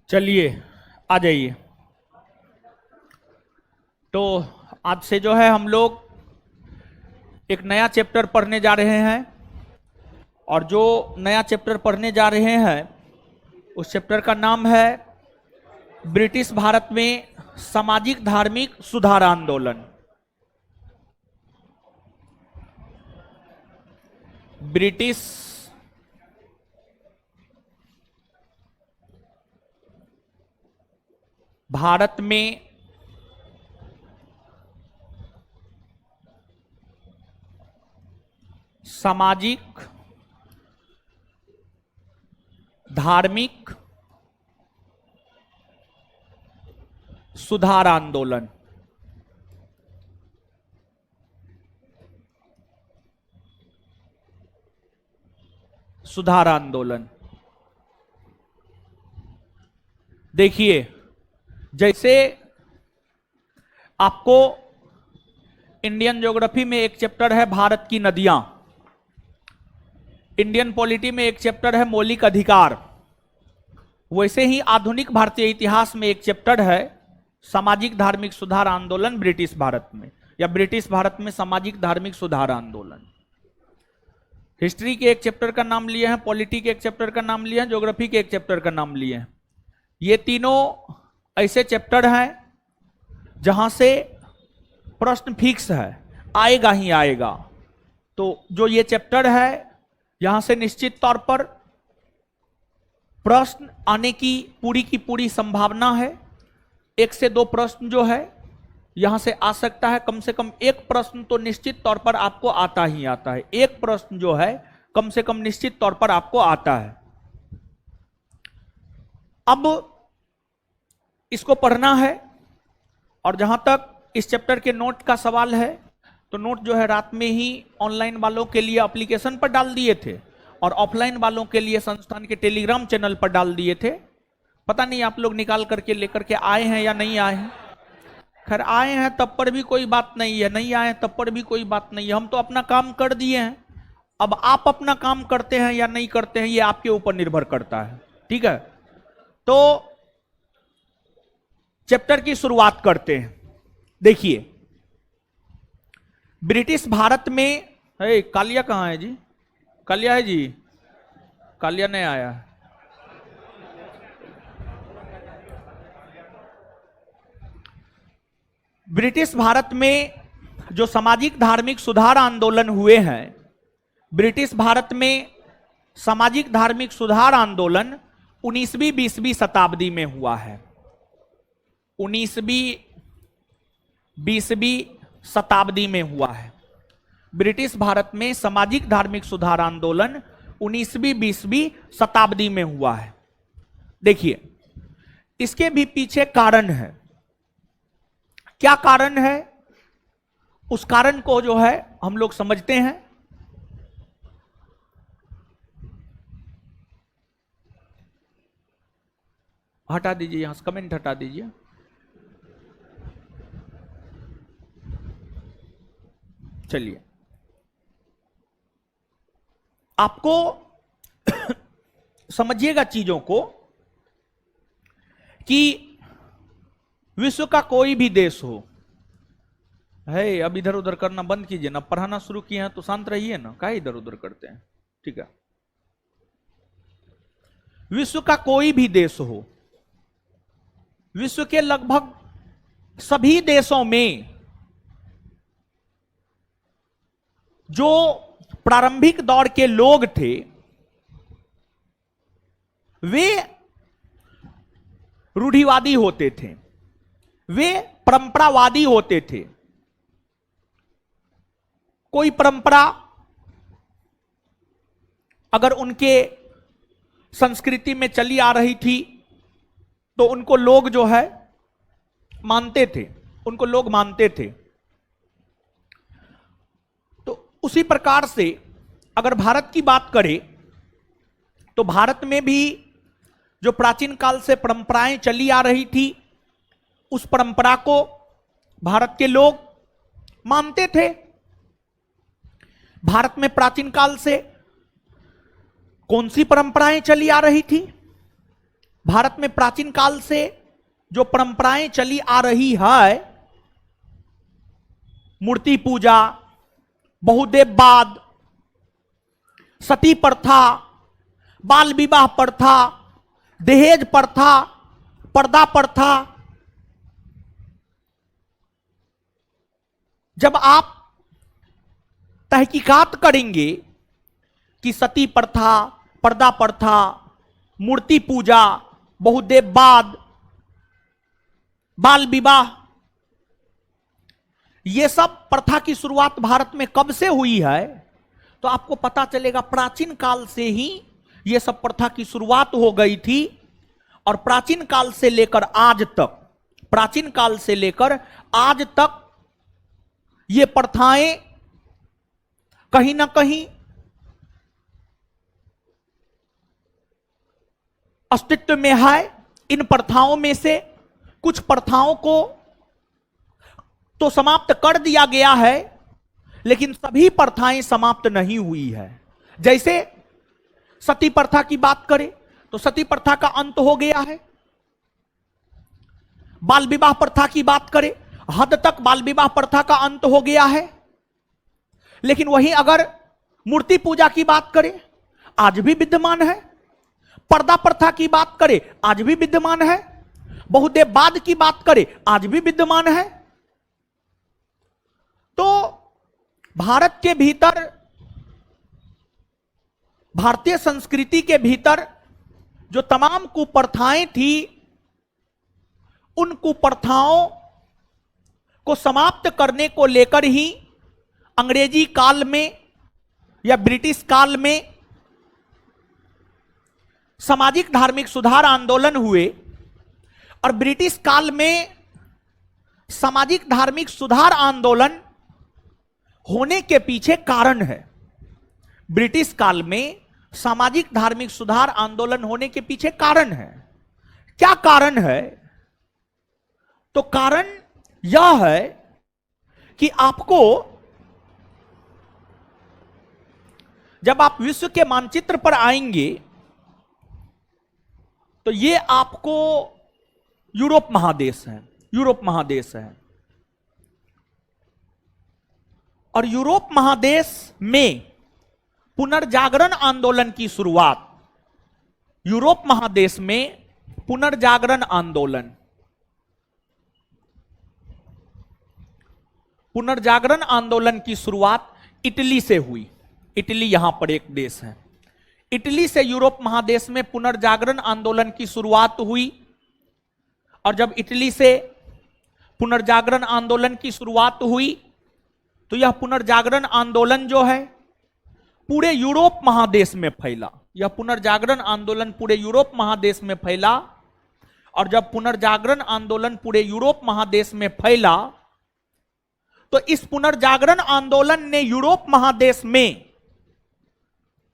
चलिए आ जाइए। तो आज से जो है हम लोग एक नया चैप्टर पढ़ने जा रहे हैं और जो नया चैप्टर पढ़ने जा रहे हैं उस चैप्टर का नाम है ब्रिटिश भारत में सामाजिक धार्मिक सुधार आंदोलन। ब्रिटिश भारत में सामाजिक धार्मिक सुधार आंदोलन। सुधार आंदोलन देखिए, जैसे आपको इंडियन ज्योग्राफी में एक चैप्टर है भारत की नदियां, इंडियन पॉलिटी में एक चैप्टर है मौलिक अधिकार, वैसे ही आधुनिक भारतीय इतिहास में एक चैप्टर है सामाजिक धार्मिक सुधार आंदोलन ब्रिटिश भारत में, या ब्रिटिश भारत में सामाजिक धार्मिक सुधार आंदोलन। हिस्ट्री के एक चैप्टर का नाम लिए हैं, पॉलिटी के एक चैप्टर का नाम लिए हैं, ज्योग्राफी के एक चैप्टर का नाम लिए हैं। ये तीनों ऐसे चैप्टर हैं जहां से प्रश्न फिक्स है, आएगा ही आएगा। तो जो ये चैप्टर है यहां से निश्चित तौर पर प्रश्न आने की पूरी संभावना है। एक से दो प्रश्न जो है यहां से आ सकता है, कम से कम एक प्रश्न तो निश्चित तौर पर आपको आता ही आता है। एक प्रश्न जो है कम से कम निश्चित तौर पर आपको आता है। अब इसको पढ़ना है और जहां तक इस चैप्टर के नोट का सवाल है तो नोट जो है रात में ही ऑनलाइन वालों के लिए एप्लीकेशन पर डाल दिए थे और ऑफलाइन वालों के लिए संस्थान के टेलीग्राम चैनल पर डाल दिए थे। पता नहीं आप लोग निकाल करके लेकर के आए हैं या नहीं आए हैं। खैर आए हैं तब पर भी कोई बात नहीं है, नहीं आए तब पर भी कोई बात नहीं है। हम तो अपना काम कर दिए हैं, अब आप अपना काम करते हैं या नहीं करते हैं ये आपके ऊपर निर्भर करता है। ठीक है, तो चैप्टर की शुरुआत करते हैं। देखिए, ब्रिटिश भारत में कालिया कहां है जी? कालिया है जी? कालिया नहीं आया। ब्रिटिश भारत में जो सामाजिक धार्मिक सुधार आंदोलन हुए हैं, ब्रिटिश भारत में सामाजिक धार्मिक सुधार आंदोलन 19वीं 20वीं शताब्दी में हुआ है। 19वीं 20वीं शताब्दी में हुआ है। ब्रिटिश भारत में सामाजिक धार्मिक सुधार आंदोलन 19वीं 20वीं शताब्दी में हुआ है। देखिए, इसके भी पीछे कारण है। क्या कारण है? उस कारण को जो है हम लोग समझते हैं। हटा दीजिए, यहां से कमेंट हटा दीजिए। चलिए, आपको समझिएगा चीजों को कि विश्व का कोई भी देश हो, है अब इधर उधर करना बंद कीजिए ना। पढ़ाना शुरू किए हैं तो शांत रहिए ना, क्या इधर उधर करते हैं। ठीक है, विश्व का कोई भी देश हो, विश्व के लगभग सभी देशों में जो प्रारंभिक दौर के लोग थे वे रूढ़िवादी होते थे, वे परंपरावादी होते थे। कोई परंपरा अगर उनके संस्कृति में चली आ रही थी तो उनको लोग जो है मानते थे, उनको लोग मानते थे। तो उसी प्रकार से अगर भारत की बात करें तो भारत में भी जो प्राचीन काल से परंपराएं चली आ रही थी उस परंपरा को भारत के लोग मानते थे। भारत में प्राचीन काल से कौन सी परंपराएं चली आ रही थी? भारत में प्राचीन काल से जो परंपराएं चली आ रही है, मूर्ति पूजा, बहुदेववाद, सती प्रथा, बाल विवाह प्रथा, दहेज प्रथा, पर्दा प्रथा, जब आप तहकीकात करेंगे कि सती प्रथा, पर्दा प्रथा, मूर्ति पूजा, बहुदेववाद, बाल विवाह, ये सब प्रथा की शुरुआत भारत में कब से हुई है, तो आपको पता चलेगा प्राचीन काल से ही ये सब प्रथा की शुरुआत हो गई थी। और प्राचीन काल से लेकर आज तक, प्राचीन काल से लेकर आज तक ये प्रथाएं कहीं ना कहीं अस्तित्व में है। इन प्रथाओं में से कुछ प्रथाओं को तो समाप्त कर दिया गया है, लेकिन सभी प्रथाएं समाप्त नहीं हुई है। जैसे सती प्रथा की बात करें तो सती प्रथा का अंत हो गया है। बाल विवाह प्रथा की बात करें, हद तक बाल विवाह प्रथा का अंत हो गया है। लेकिन वहीं अगर मूर्ति पूजा की बात करें, आज भी विद्यमान है। पर्दा प्रथा की बात करें, आज भी विद्यमान है। बहुदेववाद की बात करें, आज भी विद्यमान है। तो भारत के भीतर, भारतीय संस्कृति के भीतर जो तमाम कुप्रथाएं थी, उन कुप्रथाओं को समाप्त करने को लेकर ही अंग्रेजी काल में या ब्रिटिश काल में सामाजिक धार्मिक सुधार आंदोलन हुए। और ब्रिटिश काल में सामाजिक धार्मिक सुधार आंदोलन होने के पीछे कारण है। ब्रिटिश काल में सामाजिक धार्मिक सुधार आंदोलन होने के पीछे कारण है। क्या कारण है? तो कारण यह है कि आपको, जब आप विश्व के मानचित्र पर आएंगे तो ये आपको यूरोप महादेश है, यूरोप महादेश है। और यूरोप महादेश में पुनर्जागरण आंदोलन की शुरुआत, यूरोप महादेश में पुनर्जागरण आंदोलन, पुनर्जागरण आंदोलन की शुरुआत इटली से हुई। इटली यहां पर एक देश है। इटली से यूरोप महादेश में पुनर्जागरण आंदोलन की शुरुआत हुई। और जब इटली से पुनर्जागरण आंदोलन की शुरुआत हुई तो यह पुनर्जागरण आंदोलन जो है पूरे यूरोप महादेश में फैला। यह पुनर्जागरण आंदोलन पूरे यूरोप महादेश में फैला। और जब पुनर्जागरण आंदोलन पूरे यूरोप महादेश में फैला तो इस पुनर्जागरण आंदोलन ने यूरोप महादेश में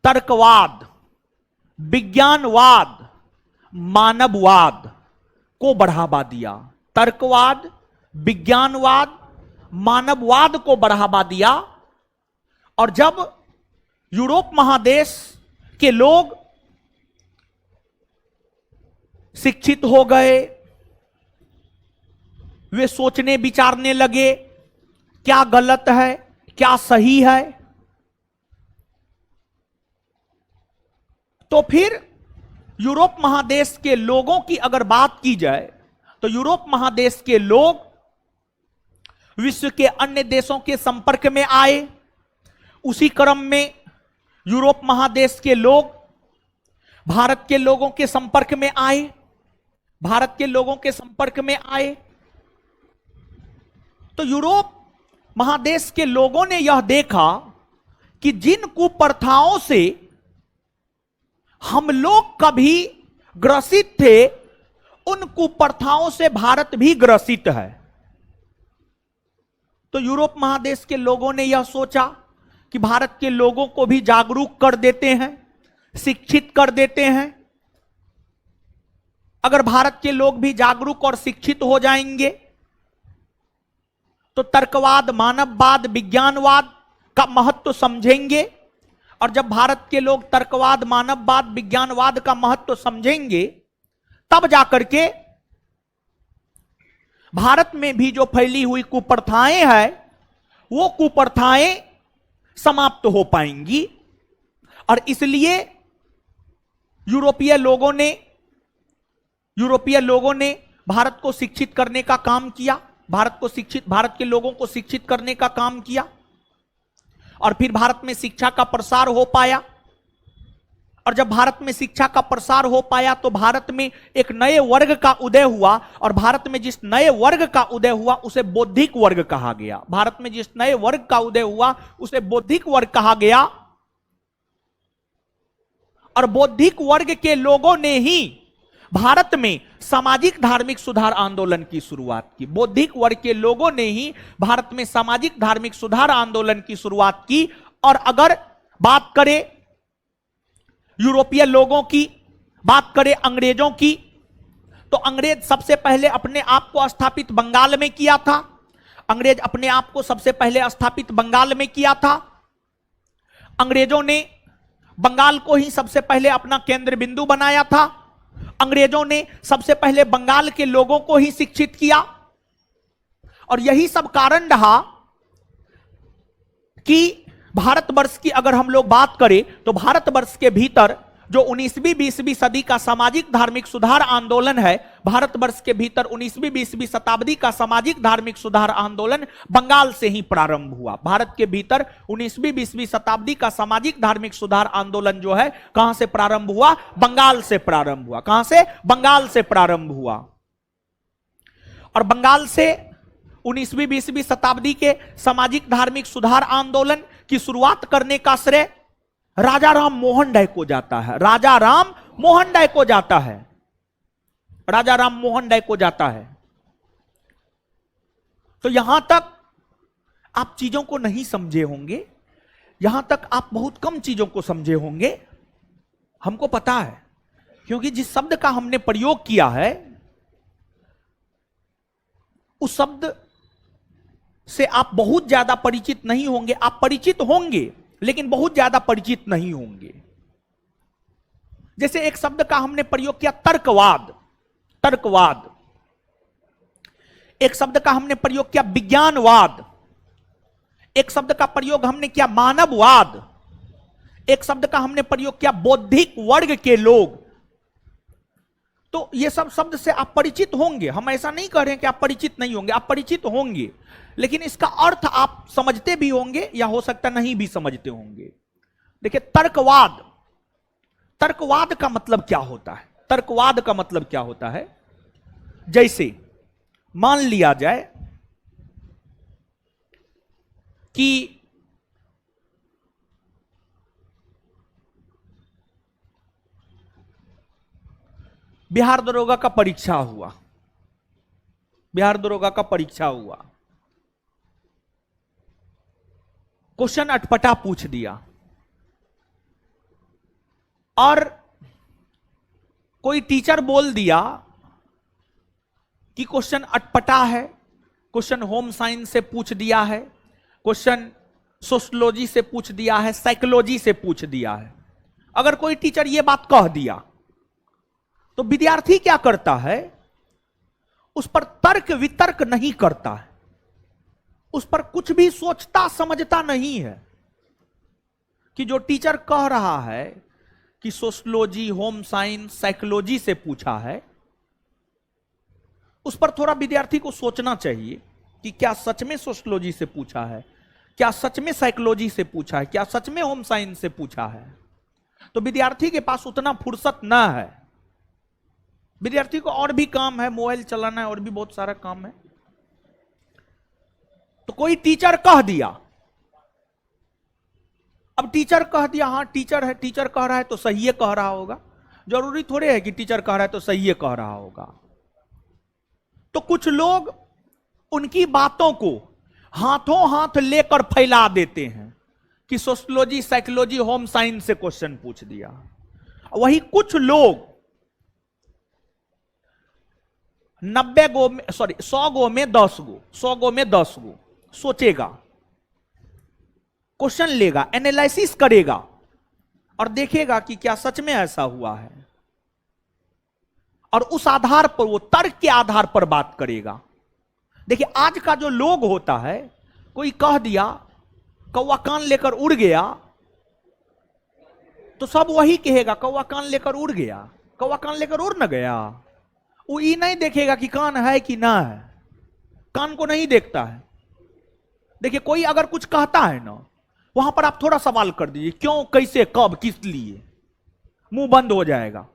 तर्कवाद, विज्ञानवाद, मानववाद को बढ़ावा दिया। तर्कवाद, विज्ञानवाद, मानववाद को बढ़ावा दिया। और जब यूरोप महादेश के लोग शिक्षित हो गए, वे सोचने विचारने लगे क्या गलत है, क्या सही है, तो फिर यूरोप महादेश के लोगों की अगर बात की जाए तो यूरोप महादेश के लोग विश्व के अन्य देशों के संपर्क में आए। उसी क्रम में यूरोप महादेश के लोग भारत के लोगों के संपर्क में आए, भारत के लोगों के संपर्क में आए। तो यूरोप महादेश के लोगों ने यह देखा कि जिन कुप्रथाओं से हम लोग कभी ग्रसित थे, उन कुप्रथाओं से भारत भी ग्रसित है। तो यूरोप महादेश के लोगों ने यह सोचा कि भारत के लोगों को भी जागरूक कर देते हैं, शिक्षित कर देते हैं। अगर भारत के लोग भी जागरूक और शिक्षित हो जाएंगे तो तर्कवाद, मानववाद, विज्ञानवाद का महत्व समझेंगे। और जब भारत के लोग तर्कवाद, मानववाद, विज्ञानवाद का महत्व समझेंगे तब जाकर के भारत में भी जो फैली हुई कुप्रथाएं हैं वो कुप्रथाएं समाप्त हो पाएंगी। और इसलिए यूरोपीय लोगों ने भारत को शिक्षित करने का काम किया, भारत के लोगों को शिक्षित करने का काम किया, और फिर भारत में शिक्षा का प्रसार हो पाया। और जब भारत में शिक्षा का प्रसार हो पाया तो भारत में एक नए वर्ग का उदय हुआ, और भारत में जिस नए वर्ग का उदय हुआ उसे बौद्धिक वर्ग कहा गया। भारत में जिस नए वर्ग का उदय हुआ उसे बौद्धिक वर्ग कहा गया। और बौद्धिक वर्ग के लोगों ने ही भारत में सामाजिक धार्मिक सुधार आंदोलन की शुरुआत की। बौद्धिक वर्ग के लोगों ने ही भारत में सामाजिक धार्मिक सुधार आंदोलन की शुरुआत की। और अगर बात करें यूरोपीय लोगों की, बात करें अंग्रेजों की, तो अंग्रेज सबसे पहले अपने आप को स्थापित बंगाल में किया था। अंग्रेज अपने आप को सबसे पहले स्थापित बंगाल में किया था। अंग्रेजों ने बंगाल को ही सबसे पहले अपना केंद्र बिंदु बनाया था। अंग्रेजों ने सबसे पहले बंगाल के लोगों को ही शिक्षित किया। और यही सब कारण रहा कि भारतवर्ष की अगर हम लोग बात करें तो भारतवर्ष के भीतर जो 19वीं 20वीं सदी का सामाजिक धार्मिक सुधार आंदोलन है, भारतवर्ष के भीतर 19वीं 20वीं शताब्दी का सामाजिक धार्मिक सुधार आंदोलन बंगाल से ही प्रारंभ हुआ। भारत के भीतर 19वीं 20वीं शताब्दी का सामाजिक धार्मिक सुधार आंदोलन जो है कहां से प्रारंभ हुआ? बंगाल से प्रारंभ हुआ। कहां से? बंगाल से प्रारंभ हुआ। और बंगाल से 19वीं 20वीं शताब्दी के सामाजिक धार्मिक सुधार आंदोलन की शुरुआत करने का श्रेय राजा राम मोहन राय को जाता है। राजा राम मोहन राय को जाता है। राजा राम मोहन राय को जाता है। तो यहां तक आप चीजों को नहीं समझे होंगे, यहां तक आप बहुत कम चीजों को समझे होंगे। हमको पता है, क्योंकि जिस शब्द का हमने प्रयोग किया है उस शब्द से आप बहुत ज्यादा परिचित नहीं होंगे। आप परिचित होंगे लेकिन बहुत ज्यादा परिचित नहीं होंगे। जैसे एक शब्द का हमने प्रयोग किया तर्कवाद। तर्कवाद। एक शब्द का हमने प्रयोग किया विज्ञानवाद। एक शब्द का प्रयोग हमने किया मानववाद। एक शब्द का हमने प्रयोग किया बौद्धिक वर्ग के लोग। तो ये सब शब्द से आप परिचित होंगे। हम ऐसा नहीं कह रहे हैं कि आप परिचित नहीं होंगे, आप परिचित होंगे, लेकिन इसका अर्थ आप समझते भी होंगे या हो सकता नहीं भी समझते होंगे। देखिए तर्कवाद, तर्कवाद का मतलब क्या होता है? तर्कवाद का मतलब क्या होता है? जैसे मान लिया जाए कि बिहार दरोगा का परीक्षा हुआ। बिहार दरोगा का परीक्षा हुआ, क्वेश्चन अटपटा पूछ दिया, और कोई टीचर बोल दिया कि क्वेश्चन अटपटा है, क्वेश्चन होम साइंस से पूछ दिया है, क्वेश्चन सोशियोलॉजी से पूछ दिया है, साइकोलॉजी से पूछ दिया है। अगर कोई टीचर यह बात कह दिया तो विद्यार्थी क्या करता है? उस पर तर्क वितर्क नहीं करता है, उस पर कुछ भी सोचता समझता नहीं है। कि जो टीचर कह रहा है कि सोशियोलॉजी, होम साइंस, साइकोलॉजी से पूछा है, उस पर थोड़ा विद्यार्थी को सोचना चाहिए कि क्या सच में सोशियोलॉजी से पूछा है, क्या सच में साइकोलॉजी से पूछा है, क्या सच में होम साइंस से पूछा है। तो विद्यार्थी के पास उतना फुर्सत ना है। विद्यार्थी को और भी काम है, मोबाइल चलाना है, और भी बहुत सारा काम है। तो कोई टीचर कह दिया, अब टीचर कह दिया, हां टीचर है, टीचर कह रहा है तो सही है कह रहा होगा। जरूरी थोड़े है कि टीचर कह रहा है तो सही है कह रहा होगा। तो कुछ लोग उनकी बातों को हाथों हाथ लेकर फैला देते हैं कि सोशियोलॉजी, साइकोलॉजी, होम साइंस से क्वेश्चन पूछ दिया। वही कुछ लोग 100 गो में 10 गो, 100 गो में 10 गो सोचेगा, क्वेश्चन लेगा, एनालिसिस करेगा और देखेगा कि क्या सच में ऐसा हुआ है। और उस आधार पर वो तर्क के आधार पर बात करेगा। देखिए आज का जो लोग होता है, कोई कह दिया कौवा कान लेकर उड़ गया, तो सब वही कहेगा कौवा कान लेकर उड़ गया। कौवा कान लेकर उड़ न गया, वो ये नहीं देखेगा कि कान है कि ना है, कान को नहीं देखता है। देखिए कोई अगर कुछ कहता है ना, वहां पर आप थोड़ा सवाल कर दीजिए, क्यों, कैसे, कब, किस लिए, मुंह बंद हो जाएगा।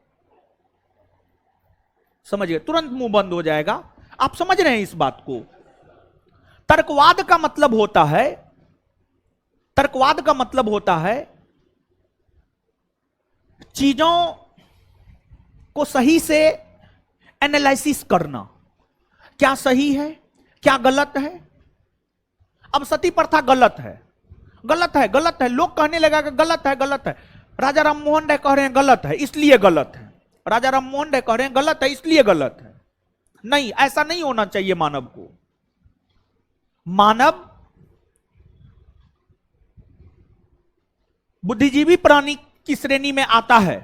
समझिए, तुरंत मुंह बंद हो जाएगा। आप समझ रहे हैं इस बात को? तर्कवाद का मतलब होता है, तर्कवाद का मतलब होता है चीजों को सही से एनालिसिस करना, क्या सही है क्या गलत है। अब सती प्रथा गलत है, गलत है, गलत है, लोग कहने लगा कि गलत है, गलत है। राजा राम मोहन राय कह रहे हैं गलत है इसलिए गलत है, राजा राम मोहन राय कह रहे हैं गलत है इसलिए गलत है। नहीं, ऐसा नहीं होना चाहिए मानव को। मानव बुद्धिजीवी प्राणी की श्रेणी में आता है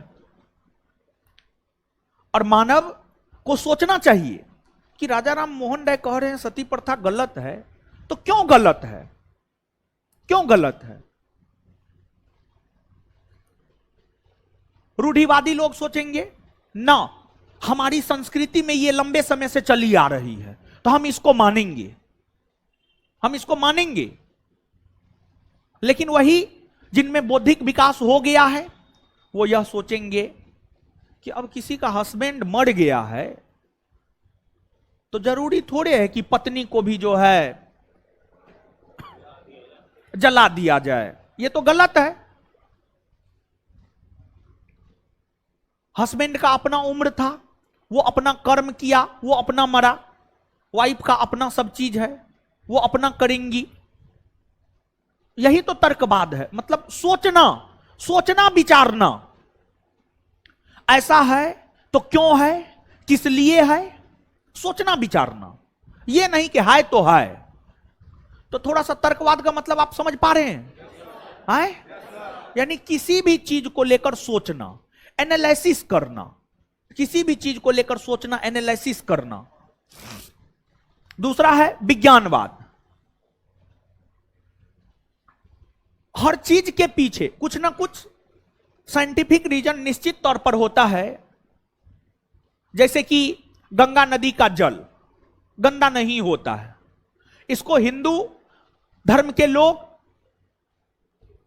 और मानव को सोचना चाहिए कि राजा राम मोहन राय कह रहे हैं सती प्रथा गलत है, तो क्यों गलत है, क्यों गलत है। रूढ़िवादी लोग सोचेंगे ना, हमारी संस्कृति में ये लंबे समय से चली आ रही है तो हम इसको मानेंगे, हम इसको मानेंगे। लेकिन वही जिनमें बौद्धिक विकास हो गया है, वो यह सोचेंगे कि अब किसी का हस्बैंड मर गया है तो जरूरी थोड़े है कि पत्नी को भी जो है जला दिया जाए, ये तो गलत है। हस्बैंड का अपना उम्र था, वो अपना कर्म किया, वो अपना मरा। वाइफ का अपना सब चीज है, वो अपना करेंगी। यही तो तर्कवाद है, मतलब सोचना, सोचना विचारना। ऐसा है तो क्यों है, किस लिए है, सोचना विचारना। ये नहीं कि है तो है। तो थोड़ा सा तर्कवाद का मतलब आप समझ पा रहे हैं? यानी किसी भी चीज को लेकर सोचना, एनालिसिस करना, किसी भी चीज को लेकर सोचना, एनालिसिस करना। दूसरा है विज्ञानवाद। हर चीज के पीछे कुछ ना कुछ साइंटिफिक रीजन निश्चित तौर पर होता है। जैसे कि गंगा नदी का जल गंदा नहीं होता है, इसको हिंदू धर्म के लोग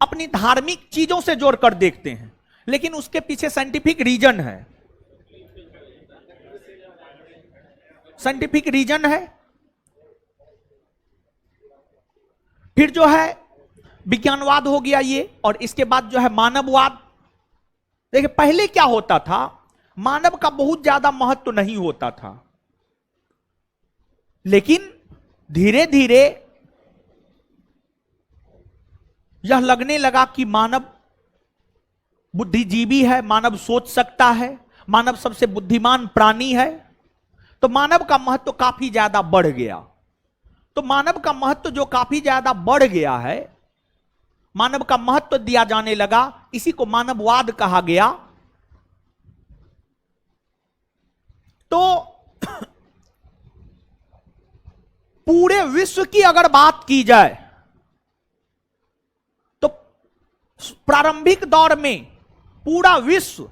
अपनी धार्मिक चीजों से जोड़कर देखते हैं, लेकिन उसके पीछे साइंटिफिक रीजन है, साइंटिफिक रीजन है। फिर जो है विज्ञानवाद हो गया ये, और इसके बाद जो है मानववाद। देखिए पहले क्या होता था, मानव का बहुत ज्यादा महत्व नहीं होता था, लेकिन धीरे धीरे यह लगने लगा कि मानव बुद्धिजीवी है, मानव सोच सकता है, मानव सबसे बुद्धिमान प्राणी है, तो मानव का महत्व काफी ज्यादा बढ़ गया। तो मानव का महत्व जो काफी ज्यादा बढ़ गया है, मानव का महत्व दिया जाने लगा, इसी को मानववाद कहा गया। तो पूरे विश्व की अगर बात की जाए तो प्रारंभिक दौर में पूरा विश्व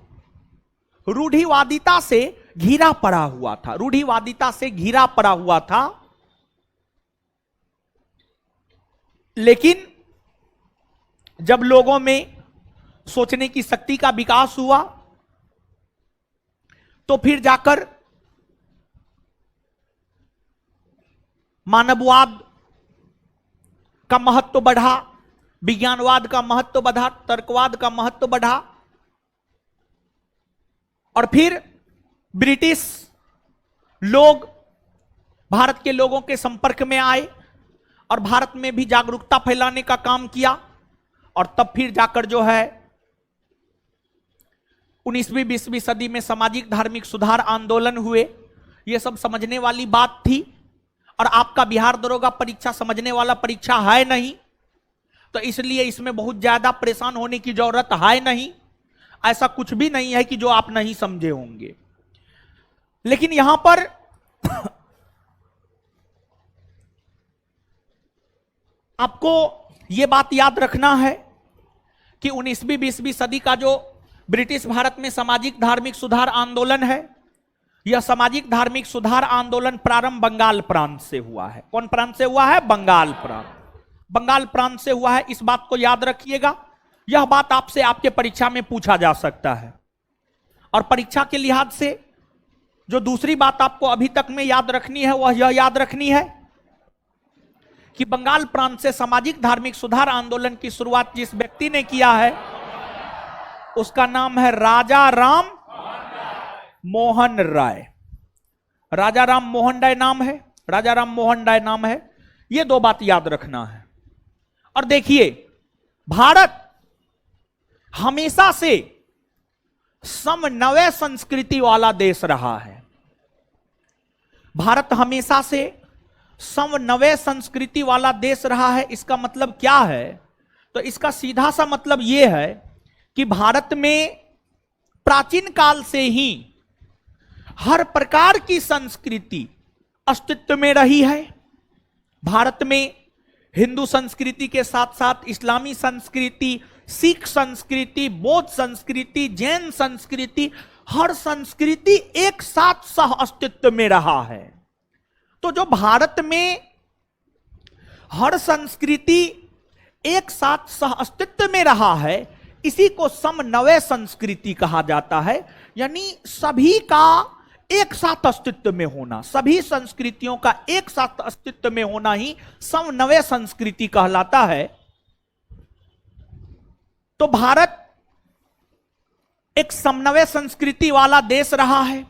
रूढ़िवादिता से घिरा पड़ा हुआ था, रूढ़िवादिता से घिरा पड़ा हुआ था। लेकिन जब लोगों में सोचने की शक्ति का विकास हुआ तो फिर जाकर मानववाद का महत्व बढ़ा, विज्ञानवाद का महत्व बढ़ा, तर्कवाद का महत्व बढ़ा। और फिर ब्रिटिश लोग भारत के लोगों के संपर्क में आए और भारत में भी जागरूकता फैलाने का काम किया। और तब फिर जाकर जो है 19वीं 20वीं सदी में सामाजिक धार्मिक सुधार आंदोलन हुए। यह सब समझने वाली बात थी, और आपका बिहार दरोगा परीक्षा समझने वाला परीक्षा है नहीं, तो इसलिए इसमें बहुत ज्यादा परेशान होने की जरूरत है नहीं। ऐसा कुछ भी नहीं है कि जो आप नहीं समझे होंगे। लेकिन यहां पर आपको यह बात याद रखना है कि 19वीं 20वीं सदी का जो ब्रिटिश भारत में सामाजिक धार्मिक सुधार आंदोलन है, यह सामाजिक धार्मिक सुधार आंदोलन प्रारंभ बंगाल प्रांत से हुआ है। कौन प्रांत से हुआ है? बंगाल प्रांत। बंगाल प्रांत से हुआ है, इस बात को याद रखिएगा। यह बात आपसे आपके परीक्षा में पूछा जा सकता है। और परीक्षा के लिहाज से जो दूसरी बात आपको अभी तक में याद रखनी है वह यह याद रखनी है कि बंगाल प्रांत से सामाजिक धार्मिक सुधार आंदोलन की शुरुआत जिस व्यक्ति ने किया है उसका नाम है राजा राम मोहन राय। राजा राम मोहन राय नाम है, राजा राम मोहन राय नाम है। यह दो बात याद रखना है। और देखिए, भारत हमेशा से समन्वय संस्कृति वाला देश रहा है। भारत हमेशा से समन्वय संस्कृति वाला देश रहा है। इसका मतलब क्या है? तो इसका सीधा सा मतलब यह है कि भारत में प्राचीन काल से ही हर प्रकार की संस्कृति अस्तित्व में रही है। भारत में हिंदू संस्कृति के साथ साथ इस्लामी संस्कृति, सिख संस्कृति, बौद्ध संस्कृति, जैन संस्कृति, हर संस्कृति एक साथ सह अस्तित्व में रहा है। तो जो भारत में हर संस्कृति एक साथ सह अस्तित्व में रहा है, इसी को समन्वय संस्कृति कहा जाता है। यानी सभी का एक साथ अस्तित्व में होना, सभी संस्कृतियों का एक साथ अस्तित्व में होना ही समन्वय संस्कृति कहलाता है। तो भारत एक समन्वय संस्कृति वाला देश रहा है।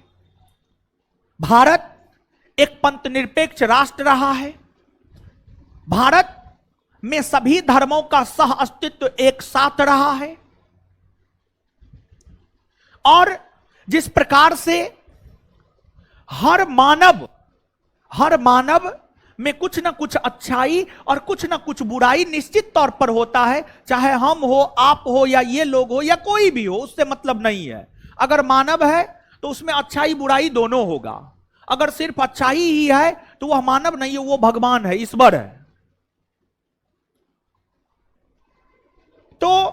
भारत एक पंथ निरपेक्ष राष्ट्र रहा है। भारत में सभी धर्मों का सह अस्तित्व एक साथ रहा है। और जिस प्रकार से हर मानव में कुछ ना कुछ अच्छाई और कुछ ना कुछ बुराई निश्चित तौर पर होता है, चाहे हम हो, आप हो, या ये लोग हो, या कोई भी हो, उससे मतलब नहीं है। अगर मानव है तो उसमें अच्छाई बुराई दोनों होगा। अगर सिर्फ अच्छाई ही है तो वह मानव नहीं है, वो भगवान है, ईश्वर है। तो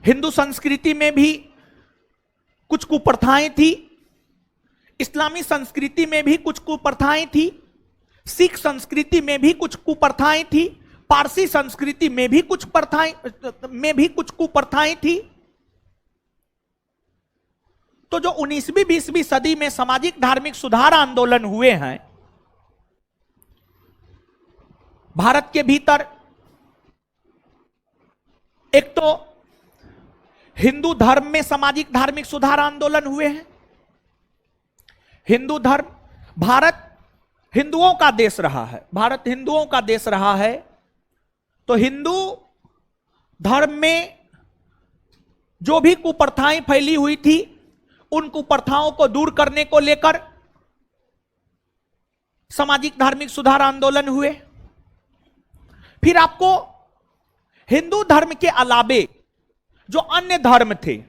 हिंदू संस्कृति में भी कुछ कुप्रथाएं थी, इस्लामी संस्कृति में भी कुछ कुप्रथाएं थी, सिख संस्कृति में भी कुछ कुप्रथाएं थी, पारसी संस्कृति में भी कुछ कुप्रथाएं थी। तो जो 19वीं 20वीं सदी में सामाजिक धार्मिक सुधार आंदोलन हुए हैं भारत के भीतर, एक तो हिंदू धर्म में सामाजिक धार्मिक सुधार आंदोलन हुए हैं। हिंदू धर्म, भारत हिंदुओं का देश रहा है, भारत हिंदुओं का देश रहा है। तो हिंदू धर्म में जो भी कुप्रथाएं फैली हुई थी, उन कुप्रथाओं को दूर करने को लेकर सामाजिक धार्मिक सुधार आंदोलन हुए। फिर आपको हिंदू धर्म के अलावे जो अन्य धर्म थे,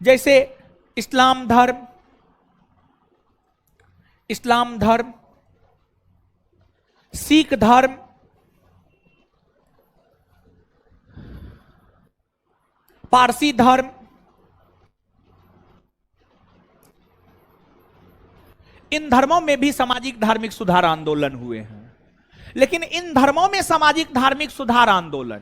जैसे इस्लाम धर्म, सिख धर्म, पारसी धर्म, इन धर्मों में भी सामाजिक धार्मिक सुधार आंदोलन हुए हैं। लेकिन इन धर्मों में सामाजिक धार्मिक सुधार आंदोलन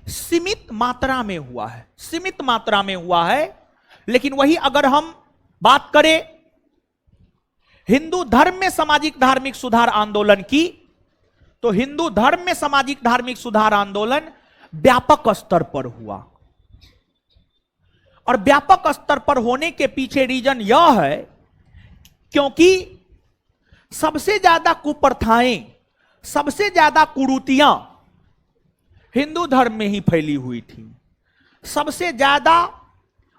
सीमित मात्रा में हुआ है, सीमित मात्रा में हुआ है। लेकिन वही अगर हम बात करें हिंदू धर्म में सामाजिक धार्मिक सुधार आंदोलन की, तो हिंदू धर्म में सामाजिक धार्मिक सुधार आंदोलन व्यापक स्तर पर हुआ। और व्यापक स्तर पर होने के पीछे रीजन यह है क्योंकि सबसे ज्यादा कुप्रथाएं, सबसे ज्यादा कुरीतियां हिंदू धर्म में ही फैली हुई थी। सबसे ज्यादा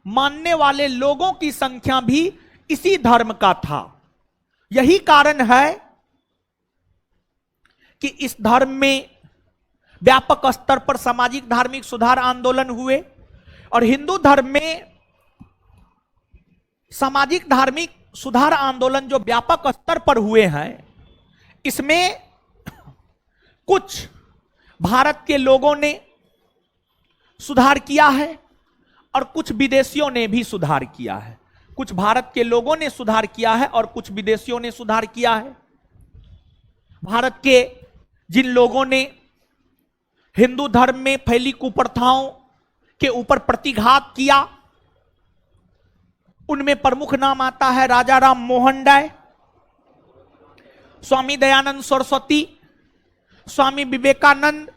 मानने वाले लोगों की संख्या भी इसी धर्म का था। यही कारण है कि इस धर्म में व्यापक स्तर पर सामाजिक धार्मिक सुधार आंदोलन हुए। और हिंदू धर्म में सामाजिक धार्मिक सुधार आंदोलन जो व्यापक स्तर पर हुए हैं, इसमें कुछ भारत के लोगों ने सुधार किया है और कुछ विदेशियों ने भी सुधार किया है। कुछ भारत के लोगों ने सुधार किया है और कुछ विदेशियों ने सुधार किया है। भारत के जिन लोगों ने हिंदू धर्म में फैली कुप्रथाओं के ऊपर प्रतिघात किया, उनमें प्रमुख नाम आता है राजा राम मोहन राय, स्वामी दयानंद सरस्वती, स्वामी विवेकानंद,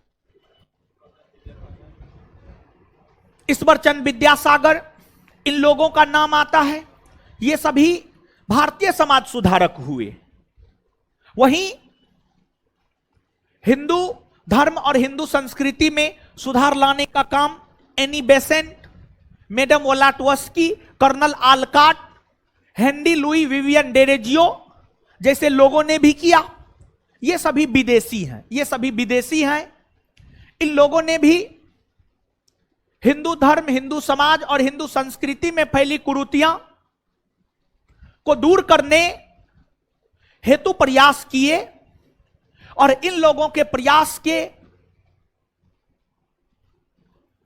ईश्वरचंद विद्यासागर, इन लोगों का नाम आता है। ये सभी भारतीय समाज सुधारक हुए। वहीं हिंदू धर्म और हिंदू संस्कृति में सुधार लाने का काम Annie Besant, madam Blavatsky, colonel Olcott, Henry Louis Vivian Derozio जैसे लोगों ने भी किया। ये सभी विदेशी हैं, ये सभी विदेशी हैं। इन लोगों ने भी हिंदू धर्म, हिंदू समाज और हिंदू संस्कृति में फैली कुरीतियां को दूर करने हेतु प्रयास किए और इन लोगों के प्रयास के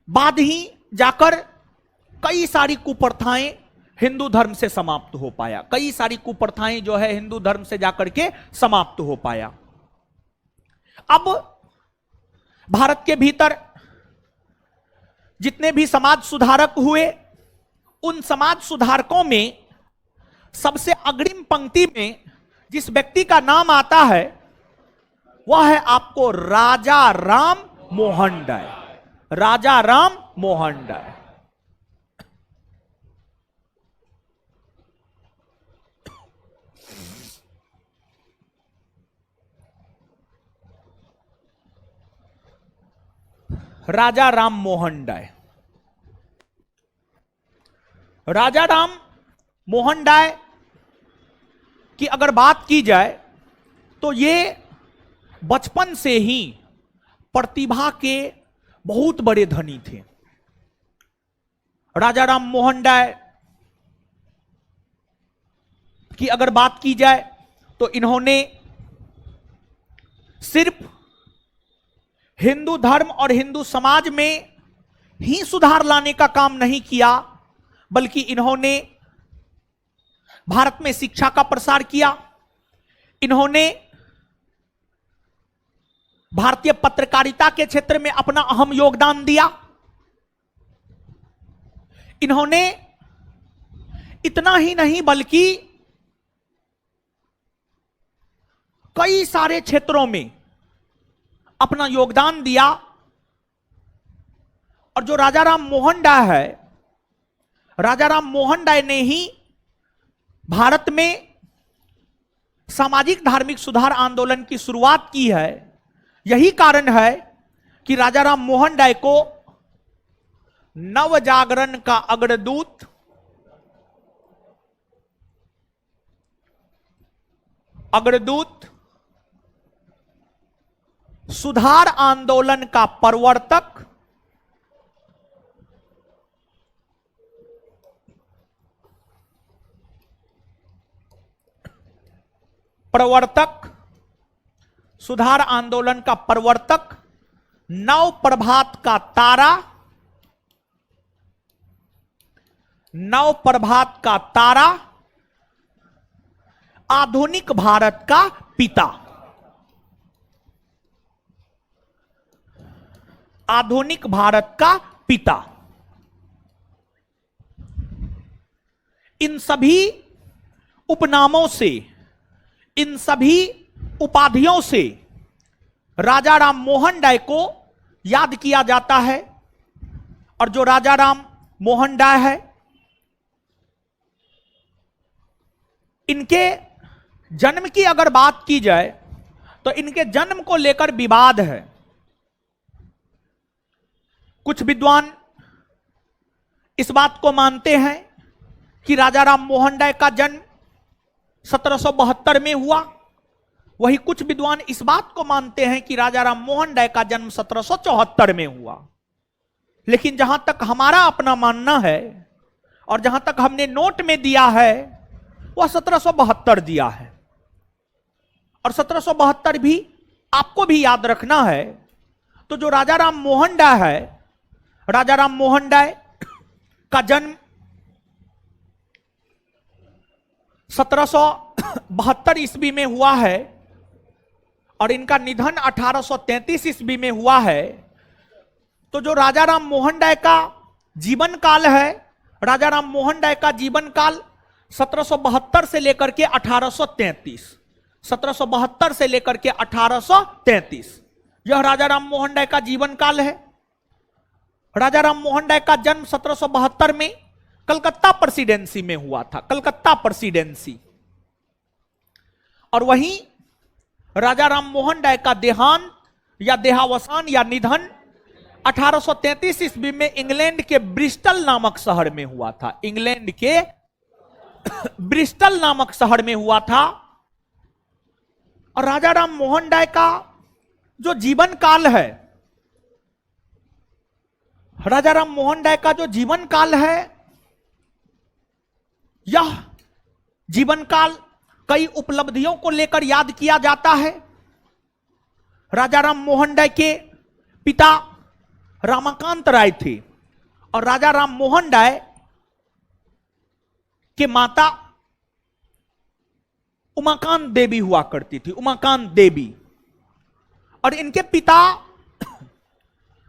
बाद ही जाकर कई सारी कुप्रथाएं हिंदू धर्म से समाप्त हो पाया। कई सारी कुप्रथाएं जो है हिंदू धर्म से जाकर के समाप्त हो पाया। अब भारत के भीतर जितने भी समाज सुधारक हुए, उन समाज सुधारकों में सबसे अग्रिम पंक्ति में जिस व्यक्ति का नाम आता है वह है आपको राजा राम मोहन राय। राजा राम मोहन राय। राजा राम मोहन राय। राजा राम मोहन राय की अगर बात की जाए तो ये बचपन से ही प्रतिभा के बहुत बड़े धनी थे। राजा राम मोहन राय की अगर बात की जाए तो इन्होंने सिर्फ हिंदू धर्म और हिंदू समाज में ही सुधार लाने का काम नहीं किया, बल्कि इन्होंने भारत में शिक्षा का प्रसार किया। इन्होंने भारतीय पत्रकारिता के क्षेत्र में अपना अहम योगदान दिया। इन्होंने इतना ही नहीं बल्कि कई सारे क्षेत्रों में अपना योगदान दिया। और जो राजा राम मोहन राय है, राजा राम मोहन राय ने ही भारत में सामाजिक धार्मिक सुधार आंदोलन की शुरुआत की है। यही कारण है कि राजा राम मोहन राय को नव जागरण का अग्रदूत, सुधार आंदोलन का प्रवर्तक, सुधार आंदोलन का प्रवर्तक, नव प्रभात का तारा, नव प्रभात का तारा, आधुनिक भारत का पिता, आधुनिक भारत का पिता। इन सभी उपनामों से, इन सभी उपाधियों से राजा राम मोहन राय को याद किया जाता है। और जो राजा राम मोहन राय है, इनके जन्म की अगर बात की जाए तो इनके जन्म को लेकर विवाद है। कुछ विद्वान इस बात को मानते हैं कि राजा राम मोहन राय का जन्म 1772 में हुआ। वही कुछ विद्वान इस बात को मानते हैं कि राजा राम मोहन राय का जन्म 1774 में हुआ। लेकिन जहां तक हमारा अपना मानना है, और जहां तक हमने नोट में दिया है वह 1772 दिया है। और 1772 भी आपको भी याद रखना है। तो जो राजा राम मोहन राय है, राजा राम मोहन राय का जन्म 1772 ईस्वी में हुआ है और इनका निधन 1833 ईस्वी में हुआ है। तो जो राजा राम मोहन राय का जीवन काल है, राजा राम मोहन राय का जीवन काल 1772 से लेकर के 1833, 1772 से लेकर के 1833, यह राजा राम मोहन राय का जीवन काल है। राजा राम मोहन राय का जन्म 1772 में कलकत्ता प्रेसिडेंसी में हुआ था, कलकत्ता प्रेसिडेंसी। और वहीं राजा राम मोहन राय का देहांत या देहावसान या निधन 1833 ईस्वी में इंग्लैंड के ब्रिस्टल नामक शहर में हुआ था, इंग्लैंड के ब्रिस्टल नामक शहर में हुआ था। और राजा राम मोहन राय का जो जीवन काल है, राजा राम मोहन राय का जो जीवन काल है, यह जीवन काल कई उपलब्धियों को लेकर याद किया जाता है। राजा राम मोहन राय के पिता रमाकांत राय थे और राजा राम मोहन राय के माता उमाकांत देवी हुआ करती थी, उमाकांत देवी। और इनके पिता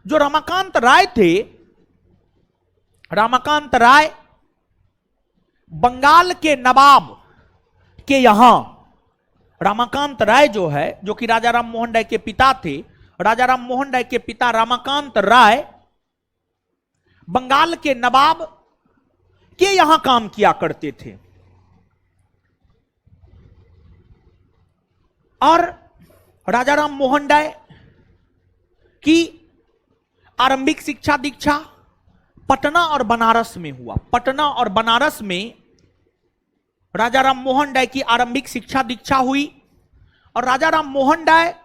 जो रमाकांत राय थे, रमाकांत राय बंगाल के नवाब के यहां, रमाकांत राय जो है, जो कि राजा राम मोहन राय के पिता थे, राजा राम मोहन राय के पिता रमाकांत राय बंगाल के नवाब के यहां काम किया करते थे। और राजा राम मोहन राय की आरंभिक शिक्षा दीक्षा पटना और बनारस में हुआ। पटना और बनारस में राजा राम मोहन राय की आरंभिक शिक्षा दीक्षा हुई। और राजा राम मोहन राय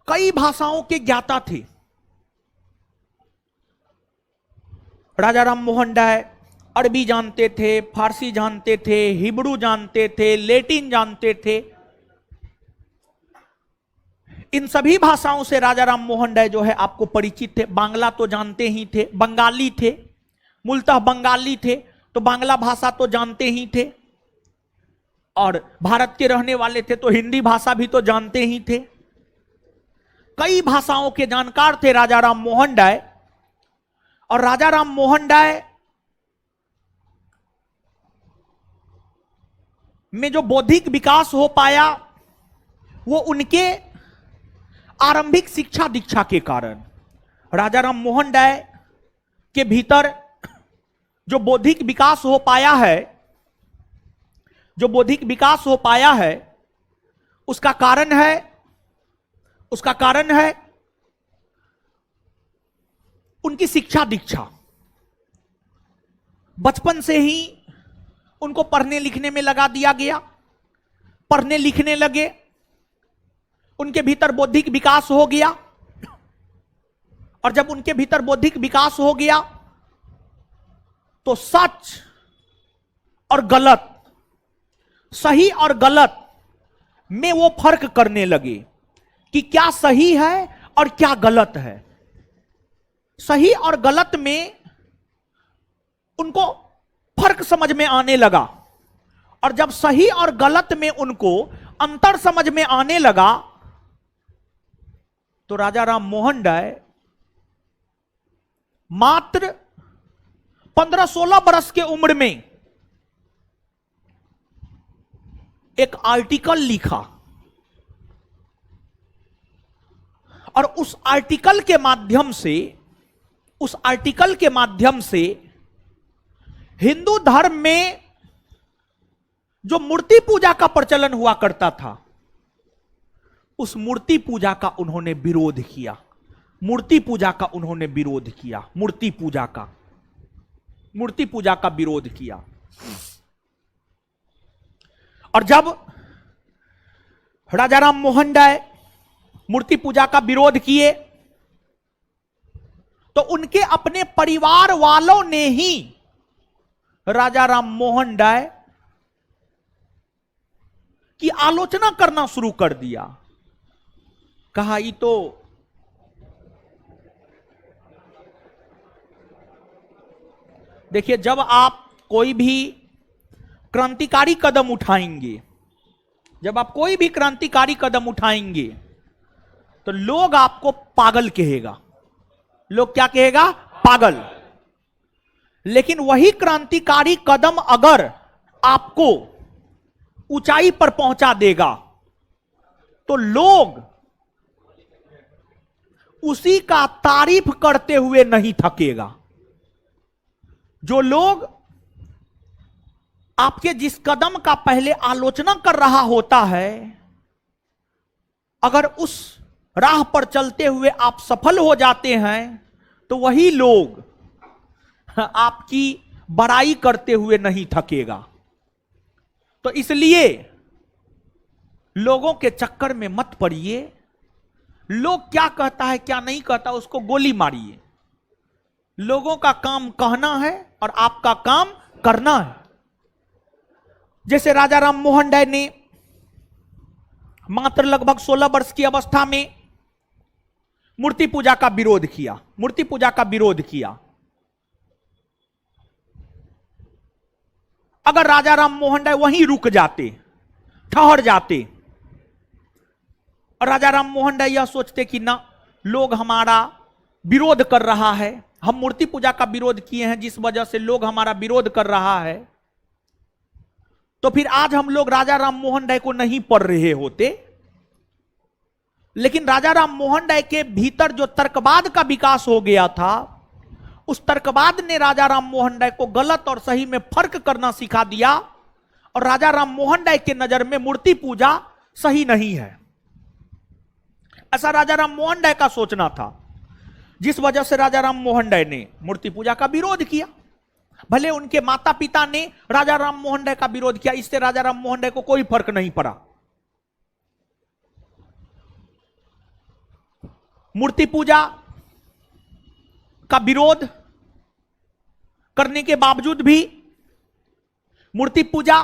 कई भाषाओं के ज्ञाता थे। राजा राम मोहन राय अरबी जानते थे, फारसी जानते थे, हिब्रू जानते थे, लैटिन जानते थे। इन सभी भाषाओं से राजा राम मोहन राय जो है आपको परिचित थे। बांग्ला तो जानते ही थे, बंगाली थे, मूलतः बंगाली थे, तो बांग्ला भाषा तो जानते ही थे। और भारत के रहने वाले थे तो हिंदी भाषा भी तो जानते ही थे। कई भाषाओं के जानकार थे राजा राम मोहन राय। और राजा राम मोहन राय में जो बौद्धिक विकास हो पाया वो उनके आरंभिक शिक्षा दीक्षा के कारण। राजा राम मोहन राय के भीतर जो बौद्धिक विकास हो पाया है, जो बौद्धिक विकास हो पाया है, उसका कारण है उनकी शिक्षा दीक्षा। बचपन से ही उनको पढ़ने लिखने में लगा दिया गया, पढ़ने लिखने लगे, उनके भीतर बौद्धिक विकास हो गया। और जब उनके भीतर बौद्धिक विकास हो गया तो सच और गलत, सही और गलत में वो फर्क करने लगे कि क्या सही है और क्या गलत है। सही और गलत में उनको फर्क समझ में आने लगा। और जब सही और गलत में उनको अंतर समझ में आने लगा तो राजा राम मोहन राय मात्र 15-16 बरस के उम्र में एक आर्टिकल लिखा। और उस आर्टिकल के माध्यम से हिंदू धर्म में जो मूर्ति पूजा का प्रचलन हुआ करता था, उस मूर्ति पूजा का उन्होंने विरोध किया। मूर्ति पूजा का उन्होंने विरोध किया, मूर्ति पूजा का विरोध किया। और जब राजा राम मोहन राय मूर्ति पूजा का विरोध किए तो उनके अपने परिवार वालों ने ही राजा राम मोहन राय की आलोचना करना शुरू कर दिया। कहा ये तो देखिए, जब आप कोई भी क्रांतिकारी कदम उठाएंगे, जब आप कोई भी क्रांतिकारी कदम उठाएंगे तो लोग आपको पागल कहेगा। लोग क्या कहेगा? पागल। लेकिन वही क्रांतिकारी कदम अगर आपको ऊंचाई पर पहुंचा देगा तो लोग उसी का तारीफ करते हुए नहीं थकेगा। जो लोग आपके जिस कदम का पहले आलोचना कर रहा होता है, अगर उस राह पर चलते हुए आप सफल हो जाते हैं तो वही लोग आपकी बड़ाई करते हुए नहीं थकेगा। तो इसलिए लोगों के चक्कर में मत पड़िए। लोग क्या कहता है क्या नहीं कहता उसको गोली मारिए। लोगों का काम कहना है और आपका काम करना है। जैसे राजा राम मोहन राय ने मात्र लगभग 16 वर्ष की अवस्था में मूर्ति पूजा का विरोध किया। मूर्ति पूजा का विरोध किया। अगर राजा राम मोहन राय वहीं रुक जाते, ठहर जाते, और राजा राम मोहन राय यह सोचते कि ना, लोग हमारा विरोध कर रहा है, हम मूर्ति पूजा का विरोध किए हैं जिस वजह से लोग हमारा विरोध कर रहा है, तो फिर आज हम लोग राजा राम मोहन राय को नहीं पढ़ रहे होते। लेकिन राजा राम मोहन राय के भीतर जो तर्कवाद का विकास हो गया था, उस तर्कवाद ने राजा राम मोहन राय को गलत और सही में फर्क करना सिखा दिया। और राजा राम मोहन राय के नजर में मूर्ति पूजा सही नहीं है, ऐसा राजा राम मोहन राय का सोचना था, जिस वजह से राजा राम मोहन राय ने मूर्ति पूजा का विरोध किया। भले उनके माता पिता ने राजा राम मोहन राय का विरोध किया, इससे राजा राम मोहन राय को कोई फर्क नहीं पड़ा। मूर्ति पूजा का विरोध करने के बावजूद भी मूर्ति पूजा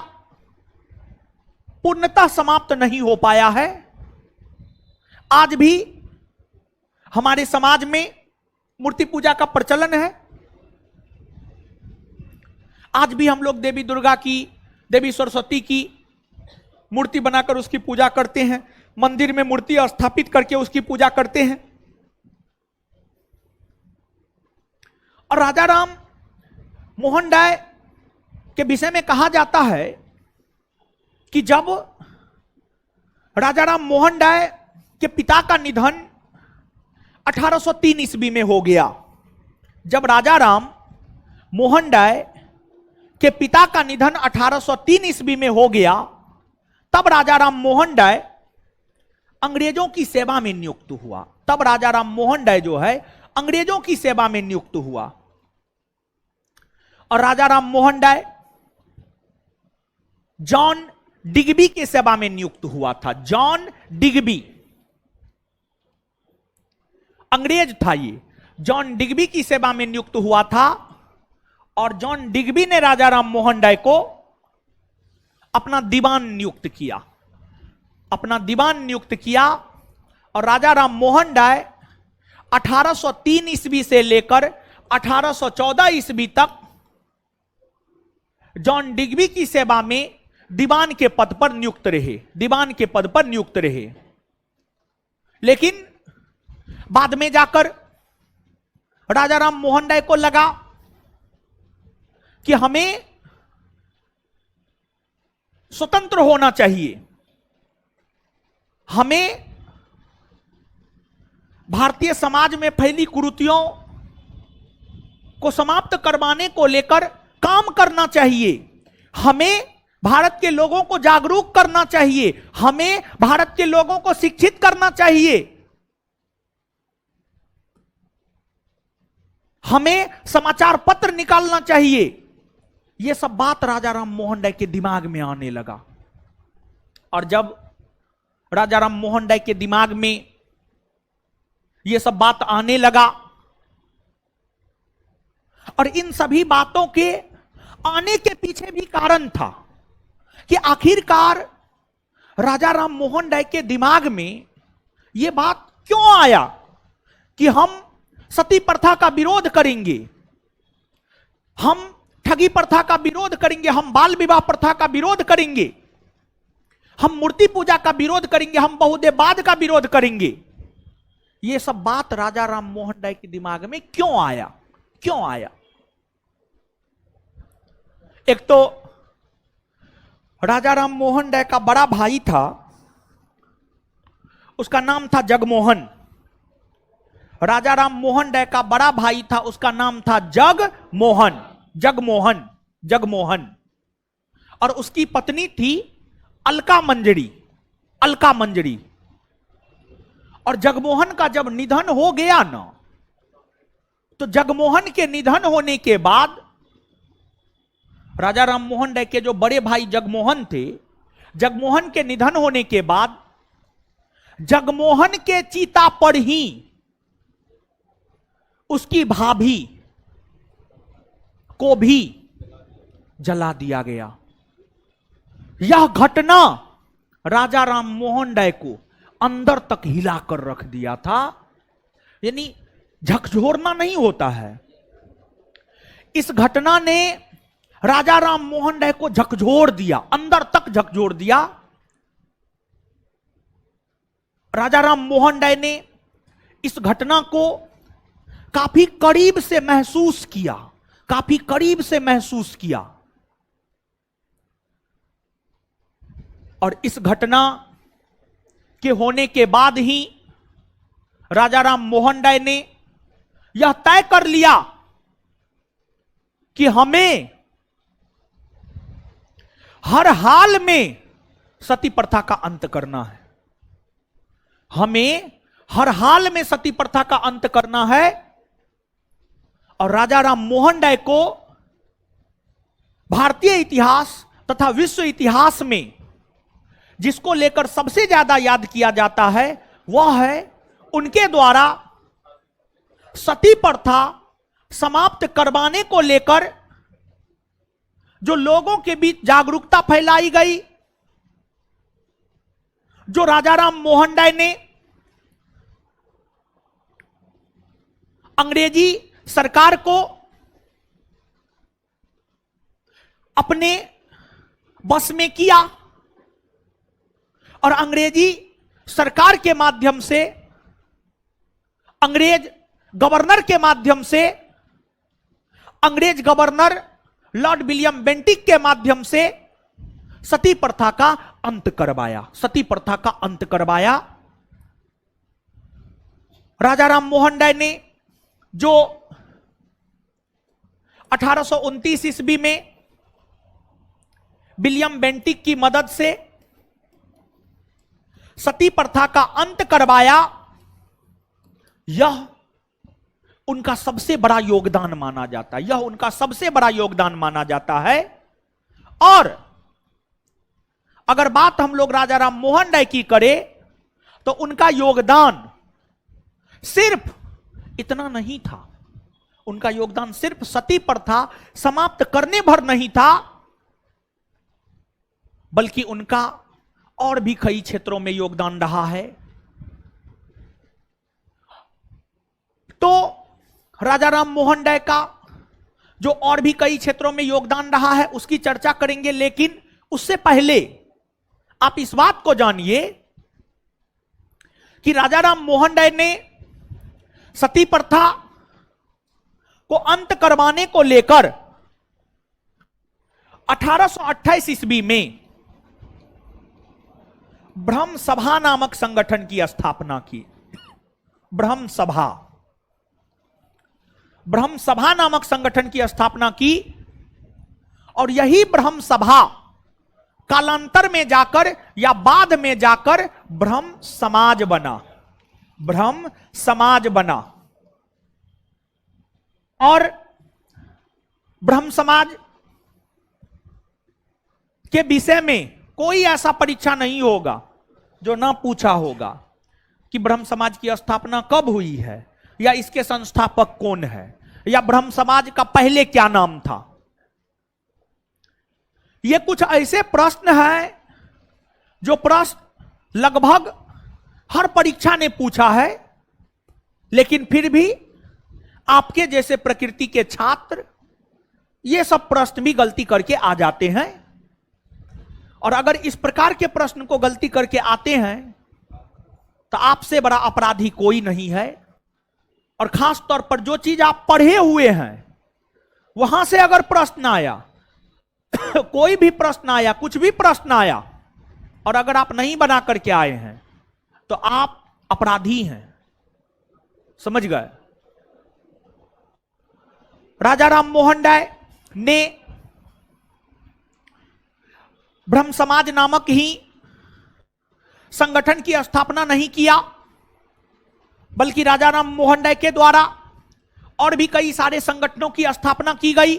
पूर्णतः समाप्त नहीं हो पाया है। आज भी हमारे समाज में मूर्ति पूजा का प्रचलन है। आज भी हम लोग देवी दुर्गा की, देवी सरस्वती की मूर्ति बनाकर उसकी पूजा करते हैं, मंदिर में मूर्ति स्थापित करके उसकी पूजा करते हैं। और राजा राम मोहन राय के विषय में कहा जाता है कि जब राजा राम मोहन राय के पिता का निधन 1803 ईस्वी में हो गया, जब राजा राम मोहन राय के पिता का निधन 1803 ईस्वी में हो गया, तब राजा राम मोहन राय अंग्रेजों की सेवा में नियुक्त हुआ। तब राजा राम मोहन राय जो है अंग्रेजों की सेवा में नियुक्त हुआ। और राजा राम मोहन राय जॉन डिग्बी की सेवा में नियुक्त हुआ था। जॉन डिग्बी अंग्रेज था, ये जॉन डिग्बी की सेवा में नियुक्त हुआ था। और जॉन डिग्बी ने राजा राम मोहन राय को अपना दीवान नियुक्त किया, अपना दीवान नियुक्त किया। और राजा राम मोहन राय 1803 ईस्वी से लेकर 1814 ईस्वी तक जॉन डिग्बी की सेवा में दीवान के पद पर नियुक्त रहे, दीवान के पद पर नियुक्त रहे। लेकिन बाद में जाकर राजा राम मोहन राय को लगा कि हमें स्वतंत्र होना चाहिए, हमें भारतीय समाज में फैली कुरीतियों को समाप्त करवाने को लेकर काम करना चाहिए, हमें भारत के लोगों को जागरूक करना चाहिए, हमें भारत के लोगों को शिक्षित करना चाहिए, हमें समाचार पत्र निकालना चाहिए। यह सब बात राजा राम मोहन राय के दिमाग में आने लगा। और जब राजा राम मोहन राय के दिमाग में यह सब बात आने लगा और इन सभी बातों के आने के पीछे भी कारण था कि आखिरकार राजा राम मोहन राय के दिमाग में यह बात क्यों आया कि हम सती प्रथा का विरोध करेंगे, हम ठगी प्रथा का विरोध करेंगे, हम बाल विवाह प्रथा का विरोध करेंगे, हम मूर्ति पूजा का विरोध करेंगे, हम बहुदेववाद का विरोध करेंगे। यह सब बात राजा राम मोहन राय के दिमाग में क्यों आया, क्यों आया? एक तो राजा राम मोहन राय का बड़ा भाई था, उसका नाम था जगमोहन। राजा राम मोहन राय का बड़ा भाई था, उसका नाम था जगमोहन, जगमोहन, जगमोहन। और उसकी पत्नी थी अलका मंजरी, अलका मंजरी। और जगमोहन का जब निधन हो गया ना, तो जगमोहन के निधन होने के बाद राजा राम मोहन राय के जो बड़े भाई जगमोहन थे, जगमोहन के निधन होने के बाद जगमोहन के चिता पर ही उसकी भाभी को भी जला दिया गया। यह घटना राजा राम मोहन राय को अंदर तक हिलाकर रख दिया था। यानी झकझोरना नहीं होता है, इस घटना ने राजा राम मोहन राय को झकझोर दिया, अंदर तक झकझोर दिया। राजा राम मोहन राय ने इस घटना को काफी करीब से महसूस किया, काफी करीब से महसूस किया। और इस घटना के होने के बाद ही राजा राम मोहन राय ने यह तय कर लिया कि हमें हर हाल में सती प्रथा का अंत करना है, हमें हर हाल में सती प्रथा का अंत करना है। और राजा राम मोहन राय को भारतीय इतिहास तथा विश्व इतिहास में जिसको लेकर सबसे ज्यादा याद किया जाता है वह है उनके द्वारा सती प्रथा समाप्त करवाने को लेकर जो लोगों के बीच जागरूकता फैलाई गई, जो राजा राम मोहन राय ने अंग्रेजी सरकार को अपने बस में किया और अंग्रेजी सरकार के माध्यम से, अंग्रेज गवर्नर के माध्यम से, अंग्रेज गवर्नर लॉर्ड विलियम बेंटिक के माध्यम से सती प्रथा का अंत करवाया, सती प्रथा का अंत करवाया। राजा राम मोहन राय ने जो 1829 ईस्वी में विलियम बेंटिक की मदद से सती प्रथा का अंत करवाया, यह उनका सबसे बड़ा योगदान माना जाता है, यह उनका सबसे बड़ा योगदान माना जाता है। और अगर बात हम लोग राजा राम मोहन राय की करें तो उनका योगदान सिर्फ इतना नहीं था, उनका योगदान सिर्फ सती प्रथा समाप्त करने भर नहीं था, बल्कि उनका और भी कई क्षेत्रों में योगदान रहा है। तो राजा राम मोहन राय का जो और भी कई क्षेत्रों में योगदान रहा है उसकी चर्चा करेंगे, लेकिन उससे पहले आप इस बात को जानिए कि राजा राम मोहन राय ने सती प्रथा को अंत करवाने को लेकर 1828 ईस्वी में ब्रह्म सभा नामक संगठन की स्थापना की। ब्रह्म सभा, ब्रह्म सभा नामक संगठन की स्थापना की और यही ब्रह्म सभा कालांतर में जाकर या बाद में जाकर ब्रह्म समाज बना, ब्रह्म समाज बना। और ब्रह्म समाज के विषय में कोई ऐसा परीक्षा नहीं होगा जो ना पूछा होगा कि ब्रह्म समाज की स्थापना कब हुई है, या इसके संस्थापक कौन है, या ब्रह्म समाज का पहले क्या नाम था। ये कुछ ऐसे प्रश्न हैं जो प्रश्न लगभग हर परीक्षा ने पूछा है, लेकिन फिर भी आपके जैसे प्रकृति के छात्र ये सब प्रश्न भी गलती करके आ जाते हैं। और अगर इस प्रकार के प्रश्न को गलती करके आते हैं तो आपसे बड़ा अपराधी कोई नहीं है। और खास तौर पर जो चीज आप पढ़े हुए हैं वहां से अगर प्रश्न आया कोई भी प्रश्न आया, कुछ भी प्रश्न आया, और अगर आप नहीं बना करके आए हैं तो आप अपराधी हैं, समझ गए। राजा राम मोहन राय ने ब्रह्म समाज नामक ही संगठन की स्थापना नहीं किया, बल्कि राजा राम मोहन राय के द्वारा और भी कई सारे संगठनों की स्थापना की गई।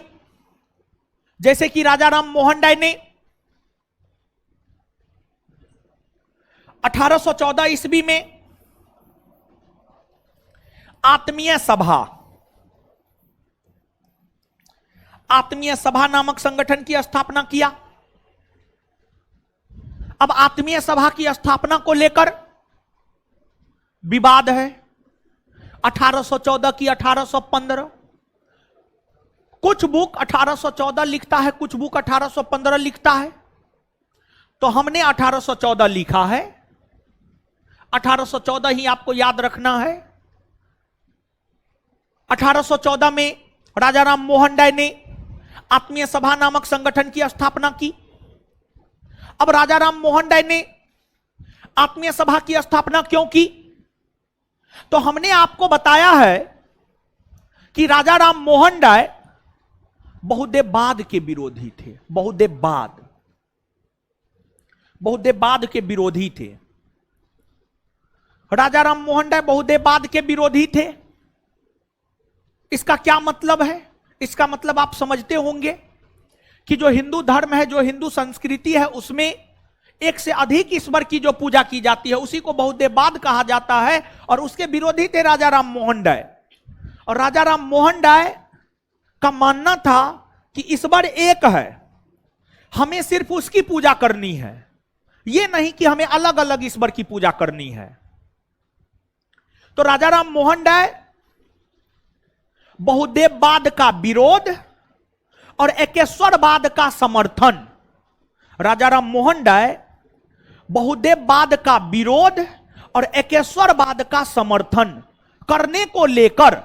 जैसे कि राजा राम मोहन राय ने 1814 ईस्वी में आत्मीय सभा नामक संगठन की स्थापना किया। अब आत्मीय सभा की स्थापना को लेकर विवाद है, 1814 की 1815। कुछ बुक 1814 लिखता है, कुछ बुक 1815 लिखता है, तो हमने 1814 लिखा है। 1814 ही आपको याद रखना है। 1814 में राजा राम मोहन राय ने आत्मीय सभा नामक संगठन की स्थापना की। अब राजा राम मोहन राय ने आत्मीय सभा की स्थापना क्यों की, तो हमने आपको बताया है कि राजा राम मोहन राय बहुदेववाद के विरोधी थे। बहुदेववाद के विरोधी थे। राजा राम मोहन राय बहुदेववाद के विरोधी थे। इसका क्या मतलब है? इसका मतलब आप समझते होंगे कि जो हिंदू धर्म है, जो हिंदू संस्कृति है, उसमें एक से अधिक ईश्वर की जो पूजा की जाती है उसी को बहुदेववाद कहा जाता है। और उसके विरोधी थे राजा राम मोहन राय। और राजा राम मोहन राय का मानना था कि ईश्वर एक है, हमें सिर्फ उसकी पूजा करनी है, यह नहीं कि हमें अलग अलग ईश्वर की पूजा करनी है। तो राजा राम मोहन राय बहुदेववाद का विरोध और एकेश्वरवाद का समर्थन, राजा राम मोहन राय बहुदेववाद का विरोध और एकेश्वरवाद का समर्थन करने को लेकर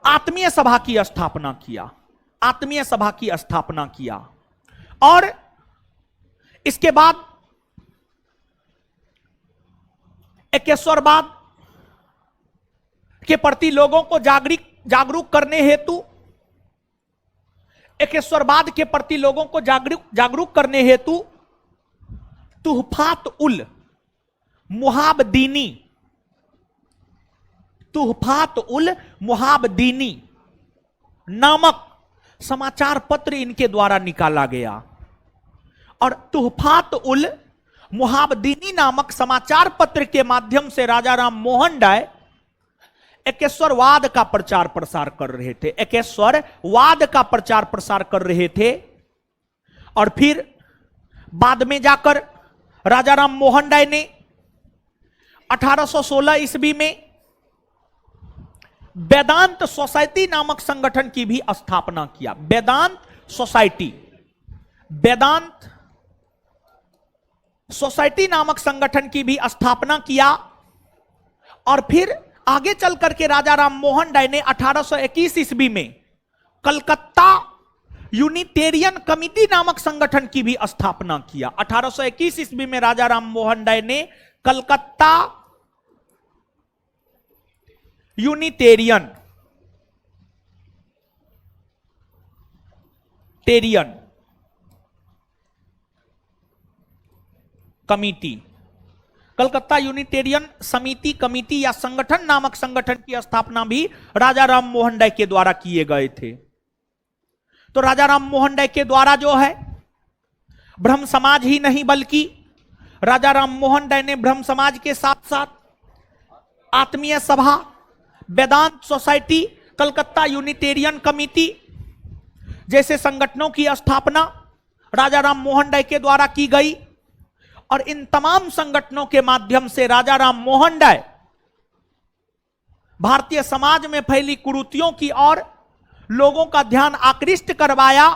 आत्मीय सभा की स्थापना किया। और इसके बाद एकेश्वरवाद के प्रति लोगों को जागरूक करने हेतु, एकेश्वरवाद के प्रति लोगों को जागरूक करने हेतु तुहफात उल मुहाबदीनी नामक समाचार पत्र इनके द्वारा निकाला गया। और तुहफात उल मुहाबदीनी नामक समाचार पत्र के माध्यम से राजा राम मोहन राय एकेश्वरवाद का प्रचार प्रसार कर रहे थे, एकेश्वरवाद का प्रचार प्रसार कर रहे थे। और फिर बाद में जाकर राजा राम मोहन राय ने 1816 ईस्वी में वेदांत सोसाइटी नामक संगठन की भी स्थापना किया। वेदांत सोसाइटी नामक संगठन की भी स्थापना किया। और फिर आगे चल करके राजा राम मोहन राय ने 1821 ईस्वी में कलकत्ता यूनिटेरियन कमिटी नामक संगठन की भी स्थापना किया। 1821 ईस्वी में राजा राम मोहन राय ने Calcutta Unitarian committee, Calcutta Unitarian समिति कमिटी या संगठन नामक संगठन की स्थापना भी राजा राम मोहन राय के द्वारा किए गए थे। तो राजा राम मोहन राय के द्वारा जो है ब्रह्म समाज ही नहीं बल्कि राजा राम मोहन राय ने ब्रह्म समाज के साथ साथ आत्मीय सभा, वेदांत सोसाइटी, कलकत्ता यूनिटेरियन कमिटी जैसे संगठनों की स्थापना राजा राम मोहन राय के द्वारा की गई, और इन तमाम संगठनों के माध्यम से राजा राम मोहन राय भारतीय समाज में फैली कुरीतियों की ओर लोगों का ध्यान आकृष्ट करवाया,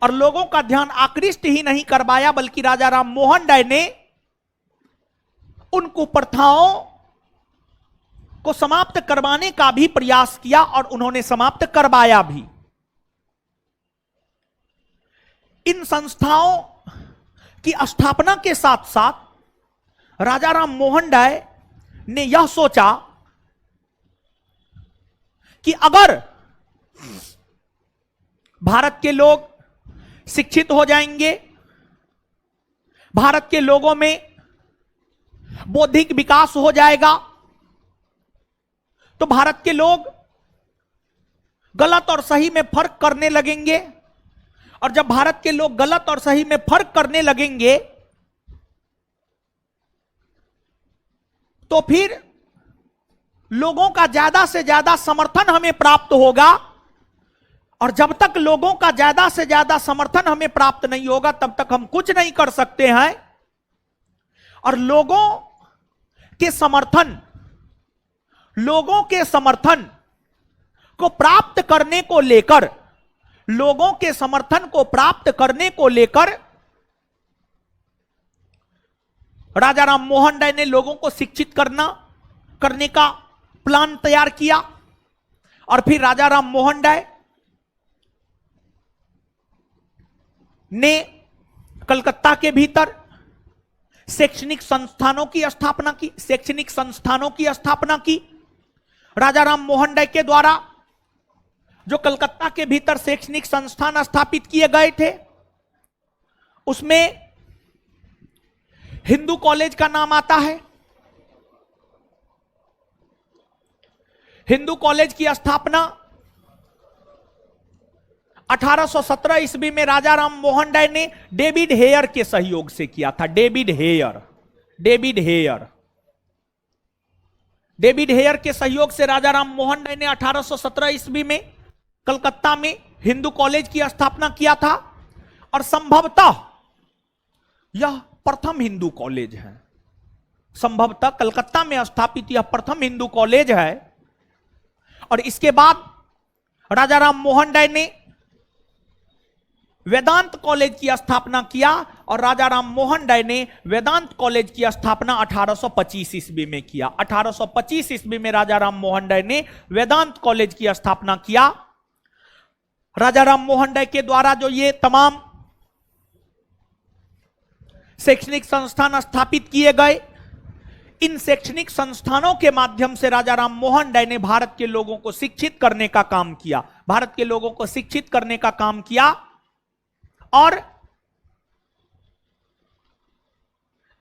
और लोगों का ध्यान आकृष्ट ही नहीं करवाया बल्कि राजा राम मोहन राय ने उन कुप्रथाओं को समाप्त करवाने का भी प्रयास किया, और उन्होंने समाप्त करवाया भी। इन संस्थाओं की स्थापना के साथ साथ राजा राम मोहन राय ने यह सोचा कि अगर भारत के लोग शिक्षित हो जाएंगे, भारत के लोगों में बौद्धिक विकास हो जाएगा, तो भारत के लोग गलत और सही में फर्क करने लगेंगे, और जब भारत के लोग गलत और सही में फर्क करने लगेंगे तो फिर लोगों का ज्यादा से ज्यादा समर्थन हमें प्राप्त होगा, और जब तक लोगों का ज्यादा से ज्यादा समर्थन हमें प्राप्त नहीं होगा तब तक हम कुछ नहीं कर सकते हैं। और लोगों के समर्थन को प्राप्त करने को लेकर, लोगों के समर्थन को प्राप्त करने को लेकर राजा राम मोहन राय ने लोगों को शिक्षित करने का प्लान तैयार किया, और फिर राजा राम मोहन राय ने कलकत्ता के भीतर शैक्षणिक संस्थानों की स्थापना की। राजा राम मोहन राय के द्वारा जो कलकत्ता के भीतर शैक्षणिक संस्थान स्थापित किए गए थे उसमें हिंदू कॉलेज का नाम आता है। हिंदू कॉलेज की स्थापना 1817 ईस्वी में राजा राम मोहन राय ने डेविड हेयर के सहयोग से किया था। डेविड हेयर के सहयोग से राजा राम मोहन राय ने 1817 ईस्वी में कलकत्ता में हिंदू कॉलेज की स्थापना किया था, और संभवतः यह प्रथम हिंदू कॉलेज है। संभवतः कलकत्ता में स्थापित यह प्रथम हिंदू कॉलेज है। और इसके बाद राजा राम मोहन राय ने वेदांत कॉलेज की स्थापना किया, और राजा राम मोहन राय ने वेदांत कॉलेज की स्थापना 1825 ईस्वी में किया। 1825 ईस्वी में राजा राम मोहन राय ने वेदांत कॉलेज की स्थापना किया। राजा राम मोहन राय के द्वारा जो ये तमाम शैक्षणिक संस्थान स्थापित किए गए, इन शैक्षणिक संस्थानों के माध्यम से राजा राम मोहन राय ने भारत के लोगों को शिक्षित करने का काम किया। भारत के लोगों को शिक्षित करने का काम किया। और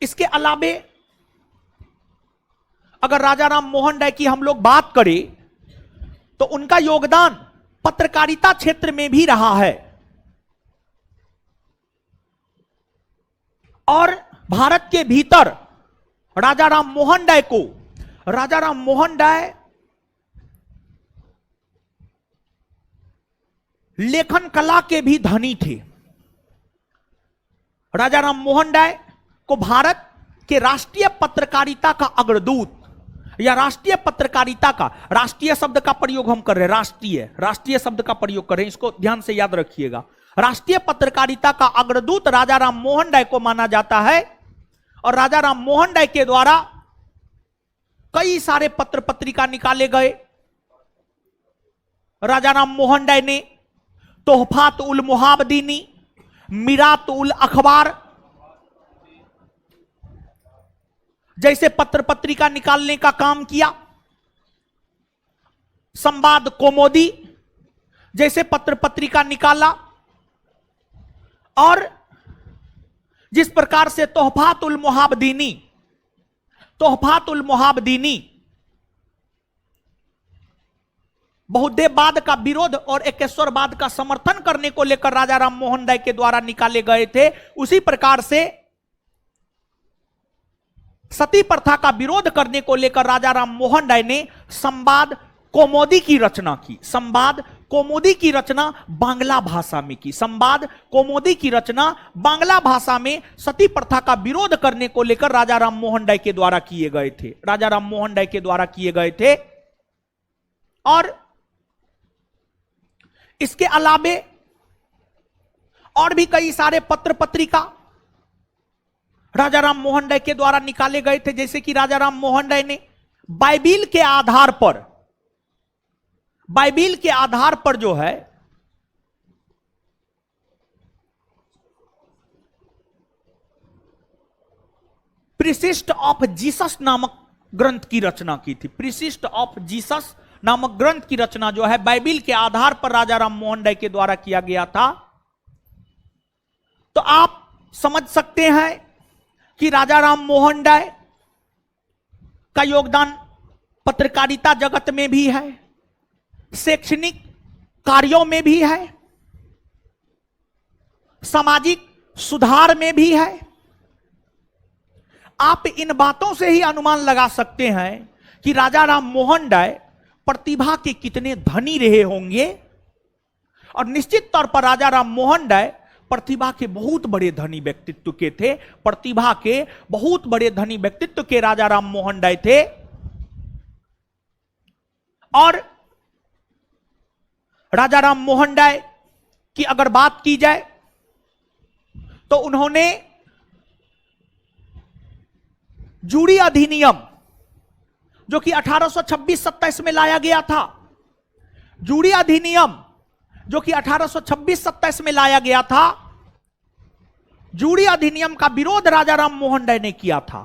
इसके अलावे अगर राजा राम मोहन राय की हम लोग बात करें तो उनका योगदान पत्रकारिता क्षेत्र में भी रहा है। और भारत के भीतर राजा राम मोहन राय लेखन कला के भी धनी थे। राजा राम मोहन राय को भारत के राष्ट्रीय पत्रकारिता का अग्रदूत, या राष्ट्रीय पत्रकारिता का, राष्ट्रीय शब्द का प्रयोग हम कर रहे हैं, राष्ट्रीय शब्द का प्रयोग कर रहे हैं, इसको ध्यान से याद रखिएगा। राष्ट्रीय पत्रकारिता का अग्रदूत राजा राम मोहन राय को माना जाता है। और राजा राम मोहन राय के द्वारा कई सारे पत्र पत्रिका निकाले गए। राजा राम मोहन राय ने तोहफात उल मुहाबदीनी, मिरात उल अखबार जैसे पत्र पत्रिका निकालने का काम किया। संवाद कौमुदी जैसे पत्र पत्रिका निकाला। और जिस प्रकार से तोहफात उल मुहाबदीनी बहुदेववाद का विरोध और एकेश्वरवाद का समर्थन करने को लेकर राजा राम मोहन राय के द्वारा निकाले गए थे, उसी प्रकार से सती प्रथा का विरोध करने को लेकर राजा राम मोहन राय ने संवाद कौमुदी की रचना की। संवाद कौमुदी की रचना बांग्ला भाषा में की। संवाद कौमुदी की रचना बांग्ला भाषा में सती प्रथा का विरोध करने को लेकर राजा राम मोहन राय के द्वारा किए गए थे। राजा राम मोहन राय के द्वारा किए गए थे। और इसके अलावे और भी कई सारे पत्र पत्रिका राजा राम मोहन राय के द्वारा निकाले गए थे। जैसे कि राजा राम मोहन राय ने बाइबिल के आधार पर जो है प्रिसिस्ट ऑफ जीसस नामक ग्रंथ की रचना की थी। प्रिसिस्ट ऑफ जीसस नामक ग्रंथ की रचना जो है बाइबिल के आधार पर राजा राम मोहन राय के द्वारा किया गया था। तो आप समझ सकते हैं कि राजा राम मोहन राय का योगदान पत्रकारिता जगत में भी है, शैक्षणिक कार्यों में भी है, सामाजिक सुधार में भी है। आप इन बातों से ही अनुमान लगा सकते हैं कि राजा राम मोहन राय प्रतिभा के कितने धनी रहे होंगे। और निश्चित तौर पर राजा राम मोहन राय प्रतिभा के बहुत बड़े धनी व्यक्तित्व के थे। प्रतिभा के बहुत बड़े धनी व्यक्तित्व के राजा राम मोहन राय थे। और राजा राम मोहन राय की अगर बात की जाए तो उन्होंने जूरी अधिनियम जो कि 1826-27 में लाया गया था, जूरी अधिनियम जो कि 1826-27 में लाया गया था, जूरी अधिनियम का विरोध राजा राम मोहन राय ने किया था।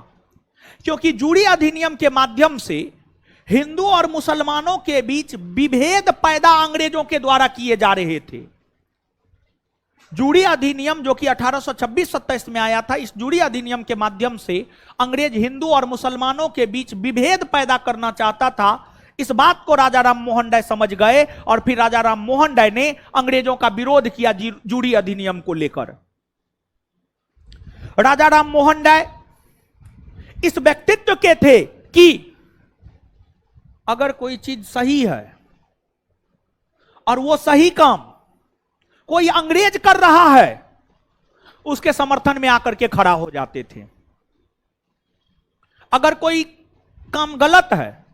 क्योंकि जूरी अधिनियम के माध्यम से हिंदू और मुसलमानों के बीच विभेद पैदा अंग्रेजों के द्वारा किए जा रहे थे। जूरी अधिनियम जो कि 1826-27 में आया था, इस जूरी अधिनियम के माध्यम से अंग्रेज हिंदू और मुसलमानों के बीच विभेद पैदा करना चाहता था। इस बात को राजा राम मोहन राय समझ गए और फिर राजा राम मोहन राय ने अंग्रेजों का विरोध किया जूरी अधिनियम को लेकर। राजा राम मोहन राय इस व्यक्तित्व के थे कि अगर कोई चीज सही है और वो सही काम कोई अंग्रेज कर रहा है, उसके समर्थन में आकर के खड़ा हो जाते थे। अगर कोई काम गलत है,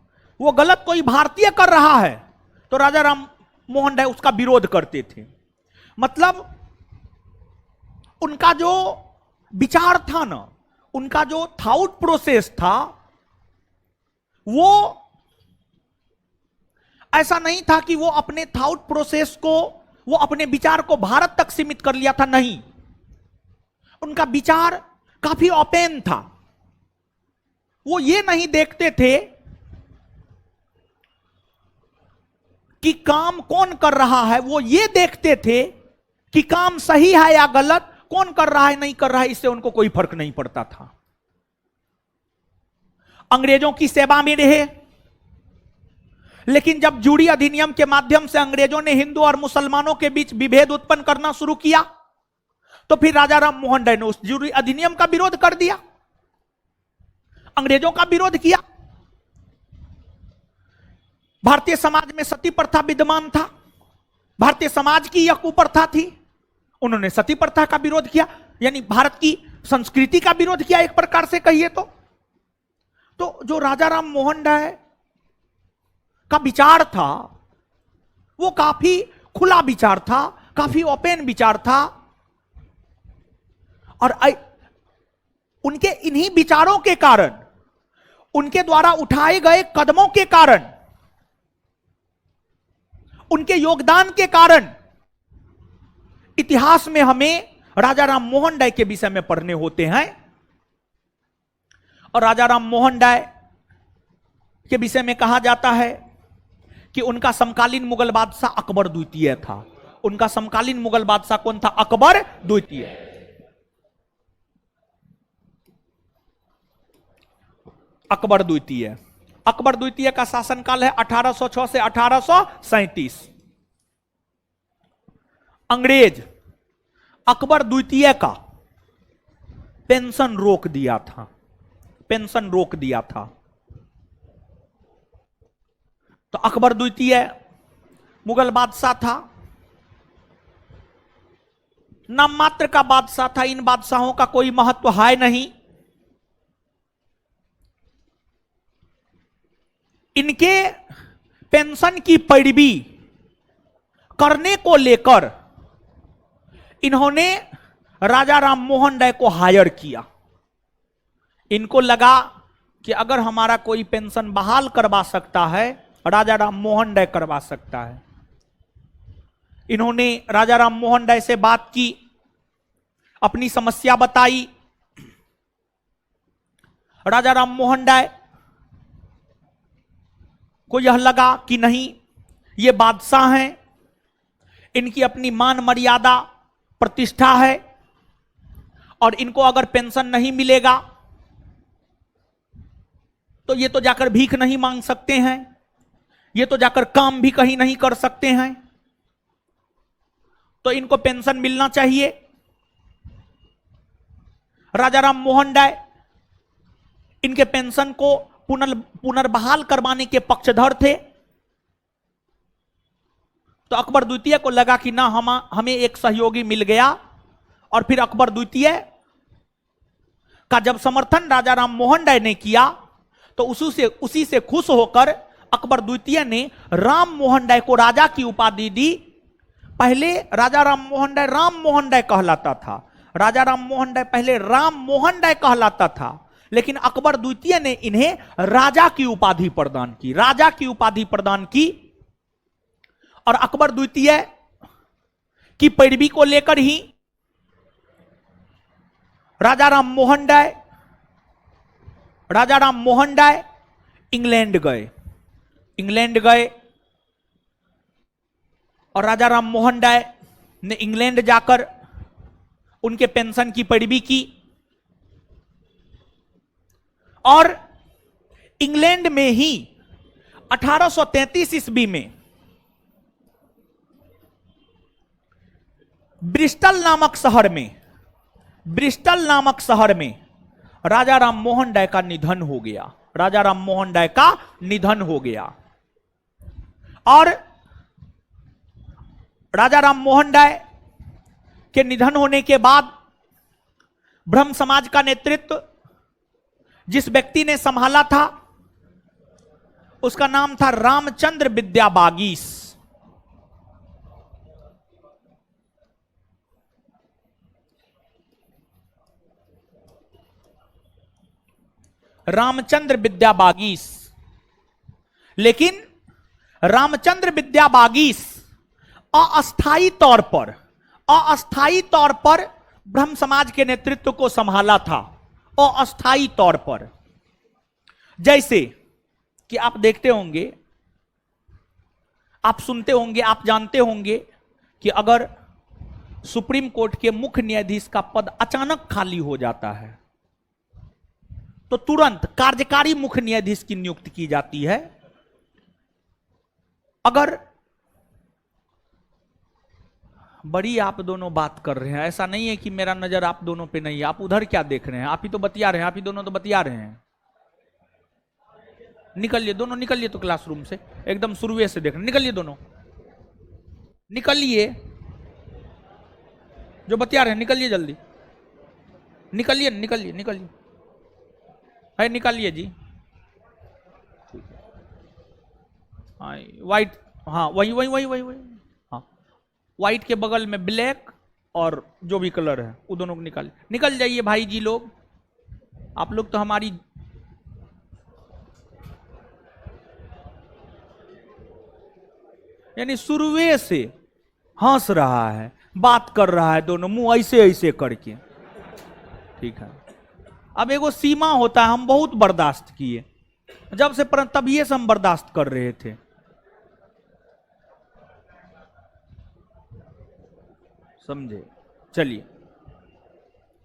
वो गलत कोई भारतीय कर रहा है, तो राजा राम मोहन राय उसका विरोध करते थे। मतलब उनका जो विचार था ना, उनका जो थॉट प्रोसेस था, वो ऐसा नहीं था कि वो अपने थॉट प्रोसेस को, वो अपने विचार को भारत तक सीमित कर लिया था। नहीं, उनका विचार काफी ओपन था। वो ये नहीं देखते थे कि काम कौन कर रहा है, वो ये देखते थे कि काम सही है या गलत, कौन कर रहा है नहीं कर रहा है, इससे उनको कोई फर्क नहीं पड़ता था। अंग्रेजों की सेवा में रहे, लेकिन जब जूरी अधिनियम के माध्यम से अंग्रेजों ने हिंदू और मुसलमानों के बीच विभेद उत्पन्न करना शुरू किया, तो फिर राजा राम मोहन राय ने उस जूरी अधिनियम का विरोध कर दिया, अंग्रेजों का विरोध किया। भारतीय समाज में सती प्रथा विद्यमान था, भारतीय समाज की यह कुप्रथा थी, उन्होंने सती प्रथा का विरोध किया, यानी भारत की संस्कृति का विरोध किया एक प्रकार से कहिए तो जो राजा राम मोहन राय का विचार था, वो काफी खुला विचार था, काफी ओपन विचार था। और उनके इन्हीं विचारों के कारण, उनके द्वारा उठाए गए कदमों के कारण, उनके योगदान के कारण इतिहास में हमें राजा राम मोहन राय के विषय में पढ़ने होते हैं। और राजा राम मोहन राय के विषय में कहा जाता है कि उनका समकालीन मुगल बादशाह अकबर द्वितीय था। उनका समकालीन मुगल बादशाह कौन था? अकबर द्वितीय। अकबर द्वितीय, अकबर द्वितीय का शासनकाल है 1806 से 1837। अंग्रेज अकबर द्वितीय का पेंशन रोक दिया था, पेंशन रोक दिया था। तो अकबर द्वितीय मुगल बादशाह था, नाम मात्र का बादशाह था, इन बादशाहों का कोई महत्व है नहीं। इनके पेंशन की पैरवी करने को लेकर इन्होंने राजा राम मोहन राय को हायर किया। इनको लगा कि अगर हमारा कोई पेंशन बहाल करवा सकता है, राजा राम मोहन राय करवा सकता है। इन्होंने राजा राम मोहन राय से बात की, अपनी समस्या बताई। राजा राम मोहन राय को यह लगा कि नहीं, ये बादशाह हैं, इनकी अपनी मान मर्यादा प्रतिष्ठा है, और इनको अगर पेंशन नहीं मिलेगा तो ये तो जाकर भीख नहीं मांग सकते हैं, ये तो जाकर काम भी कहीं नहीं कर सकते हैं, तो इनको पेंशन मिलना चाहिए। राजा राम मोहन राय इनके पेंशन को पुनर्बहाल करवाने के पक्षधर थे। तो अकबर द्वितीय को लगा कि ना, हमें एक सहयोगी मिल गया, और फिर अकबर द्वितीय का जब समर्थन राजा राम मोहन राय ने किया तो उसी से खुश होकर अकबर द्वितीय ने राम मोहन राय को राजा की उपाधि दी। पहले राजा राम मोहन राय कहलाता था, राजा राम मोहन राय पहले राम मोहन राय कहलाता था, लेकिन अकबर द्वितीय ने इन्हें राजा की उपाधि प्रदान की, राजा की उपाधि प्रदान की। और अकबर द्वितीय की पैरवी को लेकर ही राजा राम मोहन राय इंग्लैंड गए, और राजा राम मोहन राय ने इंग्लैंड जाकर उनके पेंशन की पैरवी की। और इंग्लैंड में ही 1833 ईस्वी में ब्रिस्टल नामक शहर में राजा राम मोहन राय का निधन हो गया। राजा राम मोहन राय का निधन हो गया, और राजा राम मोहन राय के निधन होने के बाद ब्रह्म समाज का नेतृत्व जिस व्यक्ति ने संभाला था उसका नाम था रामचंद्र विद्या बागीस। रामचंद्र विद्या बागीस। लेकिन रामचंद्र विद्या बागीस अस्थायी तौर पर ब्रह्म समाज के नेतृत्व को संभाला था, अस्थायी तौर पर। जैसे कि आप देखते होंगे, आप सुनते होंगे, आप जानते होंगे कि अगर सुप्रीम कोर्ट के मुख्य न्यायाधीश का पद अचानक खाली हो जाता है तो तुरंत कार्यकारी मुख्य न्यायाधीश की नियुक्ति की जाती है। अगर बड़ी आप दोनों बात कर रहे हैं, ऐसा नहीं है कि मेरा नजर आप दोनों पे नहीं है, आप उधर क्या देख रहे हैं? आप ही तो बतिया रहे हैं, आप ही दोनों तो बतिया रहे हैं। निकलिए दोनों, निकलिए तो क्लासरूम से, एकदम शुरुए से देख रहे, निकलिए दोनों, निकलिए, जो बतिया रहे हैं निकलिए, जल्दी निकलिए, निकलिए, निकलिए, है निकालिए जी। हाँ व्हाइट, हाँ वही वही वही वही वही हाँ, व्हाइट के बगल में ब्लैक और जो भी कलर है वो दोनों को निकल जाइए भाई जी लोग। आप लोग तो हमारी यानी शुरुए से हंस रहा है, बात कर रहा है, दोनों मुंह ऐसे ऐसे करके, ठीक है। अब एगो सीमा होता है, हम बहुत बर्दाश्त किए, जब से तभी से हम बर्दाश्त कर रहे थे। समझे? चलिए,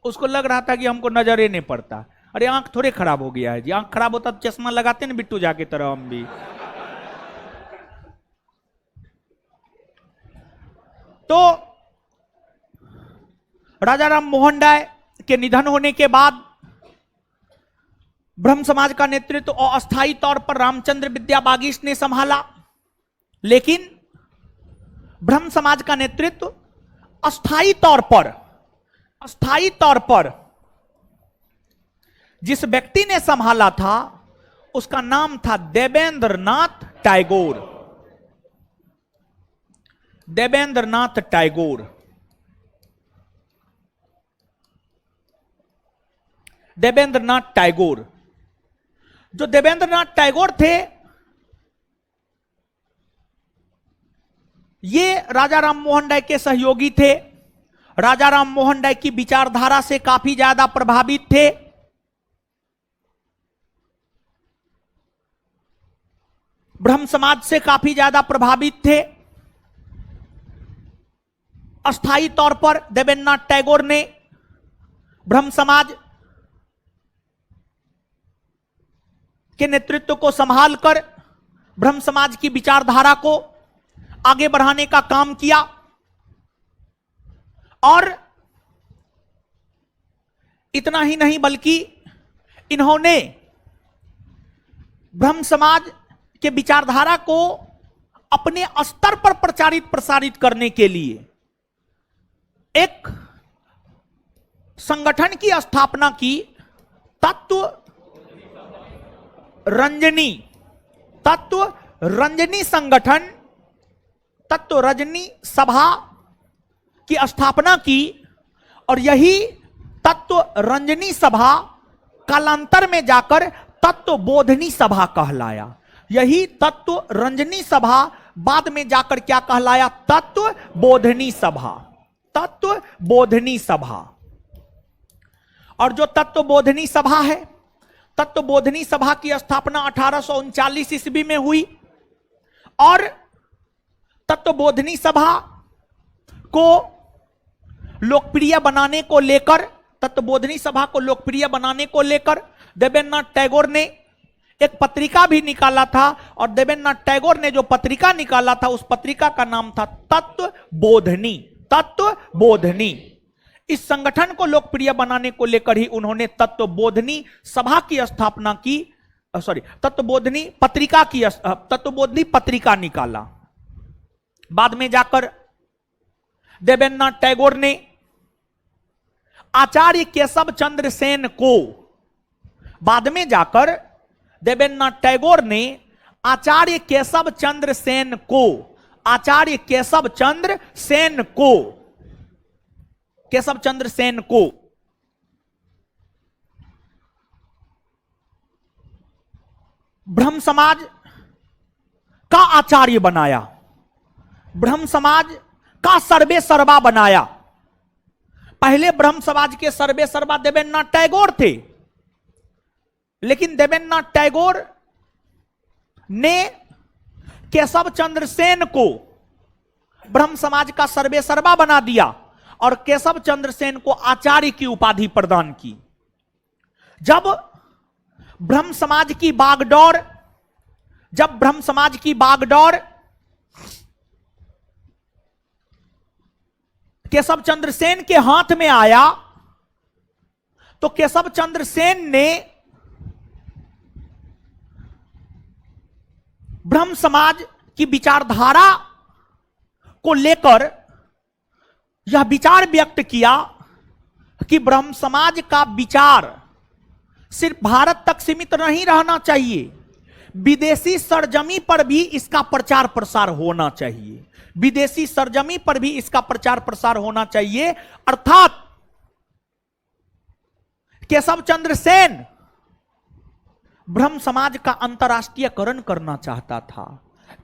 उसको लग रहा था कि हमको नजर ही नहीं पड़ता। अरे आंख थोड़े खराब हो गया है जी, आंख खराब होता तो चश्मा लगाते ना बिट्टू जाके तरह हम भी। तो राजा राम मोहन राय के निधन होने के बाद ब्रह्म समाज का नेतृत्व अस्थायी तौर पर रामचंद्र विद्या बागीश ने संभाला। लेकिन ब्रह्म समाज का नेतृत्व अस्थाई तौर पर जिस व्यक्ति ने संभाला था उसका नाम था देवेंद्रनाथ टैगोर। देवेंद्रनाथ टैगोर। देवेंद्रनाथ टैगोर। जो देवेंद्रनाथ टैगोर थे ये राजा राम मोहन राय के सहयोगी थे। राजा राम मोहन राय की विचारधारा से काफी ज्यादा प्रभावित थे। ब्रह्म समाज से काफी ज्यादा प्रभावित थे। अस्थायी तौर पर देवेंद्रनाथ टैगोर ने ब्रह्म समाज के नेतृत्व को संभालकर ब्रह्म समाज की विचारधारा को आगे बढ़ाने का काम किया और इतना ही नहीं बल्कि इन्होंने ब्रह्म समाज के विचारधारा को अपने स्तर पर प्रचारित प्रसारित करने के लिए एक संगठन की स्थापना की, तत्व रंजनी संगठन, तत्व रजनी सभा की स्थापना की और यही तत्व रंजनी सभा कालांतर में जाकर तत्व बोधनी सभा कहलाया। यही तत्व रंजनी सभा बाद में जाकर क्या कहलाया? तत्व बोधनी सभा। तत्व बोधनी सभा। और जो तत्व बोधनी सभा है, तत्व बोधनी सभा की स्थापना 1839 ईस्वी में हुई और तत्व बोधनी सभा को लोकप्रिय बनाने को लेकर, तत्व बोधनी सभा को लोकप्रिय बनाने को लेकर देवेंद्रनाथ टैगोर ने एक पत्रिका भी निकाला था और देवेंद्रनाथ टैगोर ने जो पत्रिका निकाला था उस पत्रिका का नाम था तत्व बोधनी। तत्व बोधनी। इस संगठन को लोकप्रिय बनाने को लेकर ही उन्होंने तत्व बोधनी सभा की स्थापना की, तत्व बोधनी पत्रिका निकाला। बाद में जाकर देवेंद्रनाथ टैगोर ने आचार्य केशव चंद्र सेन को, बाद में जाकर देवेंद्रनाथ टैगोर ने आचार्य केशव चंद्र सेन को, आचार्य केशव चंद्र सेन को, केशव चंद्र सेन को ब्रह्म समाज का आचार्य बनाया, ब्रह्म समाज का सर्वे सर्वा बनाया। पहले ब्रह्म समाज के सर्वे सर्वा देवेंद्रनाथ टैगोर थे, लेकिन देवेंद्रनाथ टैगोर ने केशव चंद्र सेन को ब्रह्म समाज का सर्वे सर्वा बना दिया और केशव चंद्र सेन को आचार्य की उपाधि प्रदान की। जब ब्रह्म समाज की बागडोर केशव चंद्र सेन के हाथ में आया तो केशव चंद्र सेन ने ब्रह्म समाज की विचारधारा को लेकर यह विचार व्यक्त किया कि ब्रह्म समाज का विचार सिर्फ भारत तक सीमित नहीं रहना चाहिए, विदेशी सरजमी पर भी इसका प्रचार प्रसार होना चाहिए। विदेशी सरजमी पर भी इसका प्रचार प्रसार होना चाहिए। अर्थात केशव चंद्र सेन ब्रह्म समाज का अंतरराष्ट्रीयकरण करना चाहता था।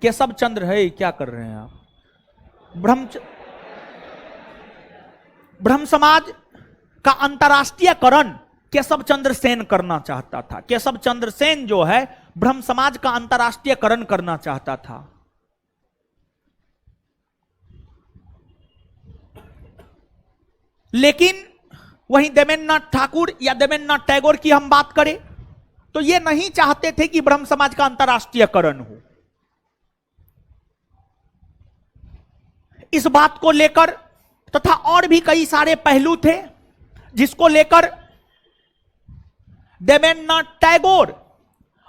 केशव चंद्र है, क्या कर रहे हैं आप? ब्रह्म समाज का अंतरराष्ट्रीयकरण केशव चंद्र सेन करना चाहता था। केशव चंद्र सेन जो है ब्रह्म समाज का अंतरराष्ट्रीयकरण करना चाहता था। लेकिन वहीं देवेंद्रनाथ ठाकुर या देवेंद्रनाथ टैगोर की हम बात करें तो ये नहीं चाहते थे कि ब्रह्म समाज का अंतरराष्ट्रीयकरण हो। इस बात को लेकर तथा और भी कई सारे पहलू थे जिसको लेकर देवेंद्रनाथ टैगोर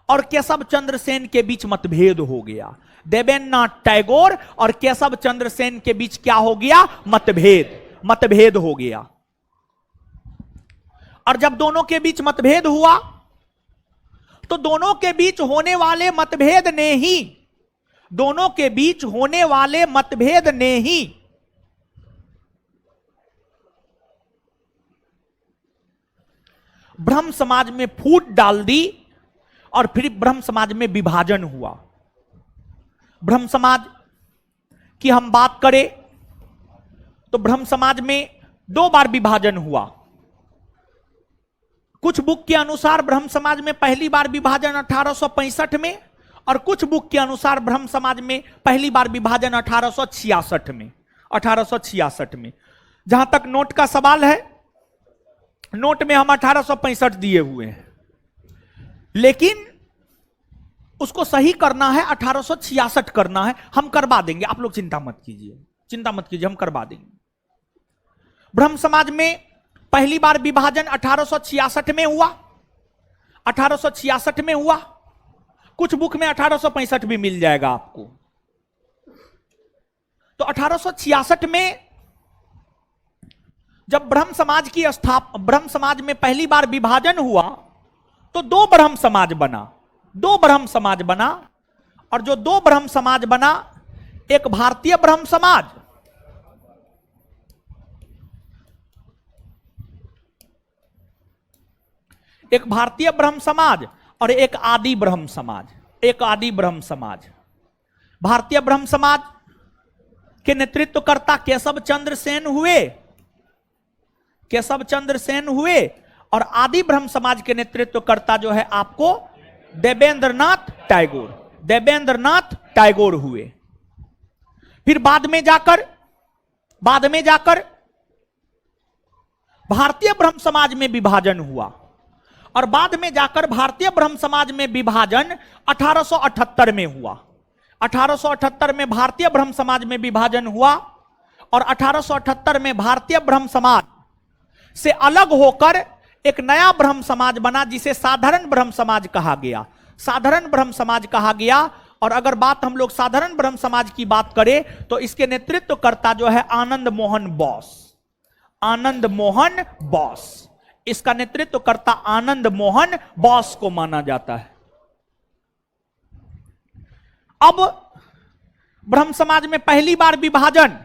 और केशव चंद्र सेन के बीच मतभेद हो गया। देवेंद्रनाथ टैगोर और केशव चंद्र सेन के बीच क्या हो गया? मतभेद हो गया। और जब दोनों के बीच मतभेद हुआ तो दोनों के बीच होने वाले मतभेद ने ही ब्रह्म समाज में फूट डाल दी और फिर ब्रह्म समाज में विभाजन हुआ। ब्रह्म समाज की हम बात करें तो ब्रह्म समाज में 2 बार विभाजन हुआ। कुछ बुक के अनुसार ब्रह्म समाज में पहली बार विभाजन 1865 में और कुछ बुक के अनुसार ब्रह्म समाज में पहली बार विभाजन 1866 में। जहां तक नोट का सवाल है, नोट में हम 1865 दिए हुए हैं, लेकिन उसको सही करना है, 1866 करना है। हम करवा देंगे, आप लोग चिंता मत कीजिए, हम करवा देंगे। ब्रह्म समाज में पहली बार विभाजन 1866 में हुआ, 1866 में हुआ। कुछ बुक में 1865 भी मिल जाएगा आपको। तो 1866 में जब ब्रह्म समाज में पहली बार विभाजन हुआ तो 2 ब्रह्म समाज बना। और जो 2 ब्रह्म समाज बना, एक भारतीय ब्रह्म समाज और एक आदि ब्रह्म समाज। भारतीय ब्रह्म समाज के नेतृत्वकर्ता केशव चंद्र सेन हुए और आदि ब्रह्म समाज के नेतृत्वकर्ता जो है आपको देवेंद्रनाथ टैगोर हुए। फिर बाद में जाकर भारतीय ब्रह्म समाज में विभाजन हुआ और बाद में जाकर भारतीय ब्रह्म समाज में विभाजन 1878 में हुआ। 1878 में भारतीय ब्रह्म समाज में विभाजन हुआ और 1878 में भारतीय ब्रह्म समाज से अलग होकर एक नया ब्रह्म समाज बना जिसे साधारण ब्रह्म समाज कहा गया। और अगर बात हम लोग साधारण ब्रह्म समाज की बात करें तो इसके नेतृत्वकर्ता जो है आनंद मोहन बोस। इसका नेतृत्वकर्ता आनंद मोहन बोस को माना जाता है। अब ब्रह्म समाज में पहली बार विभाजन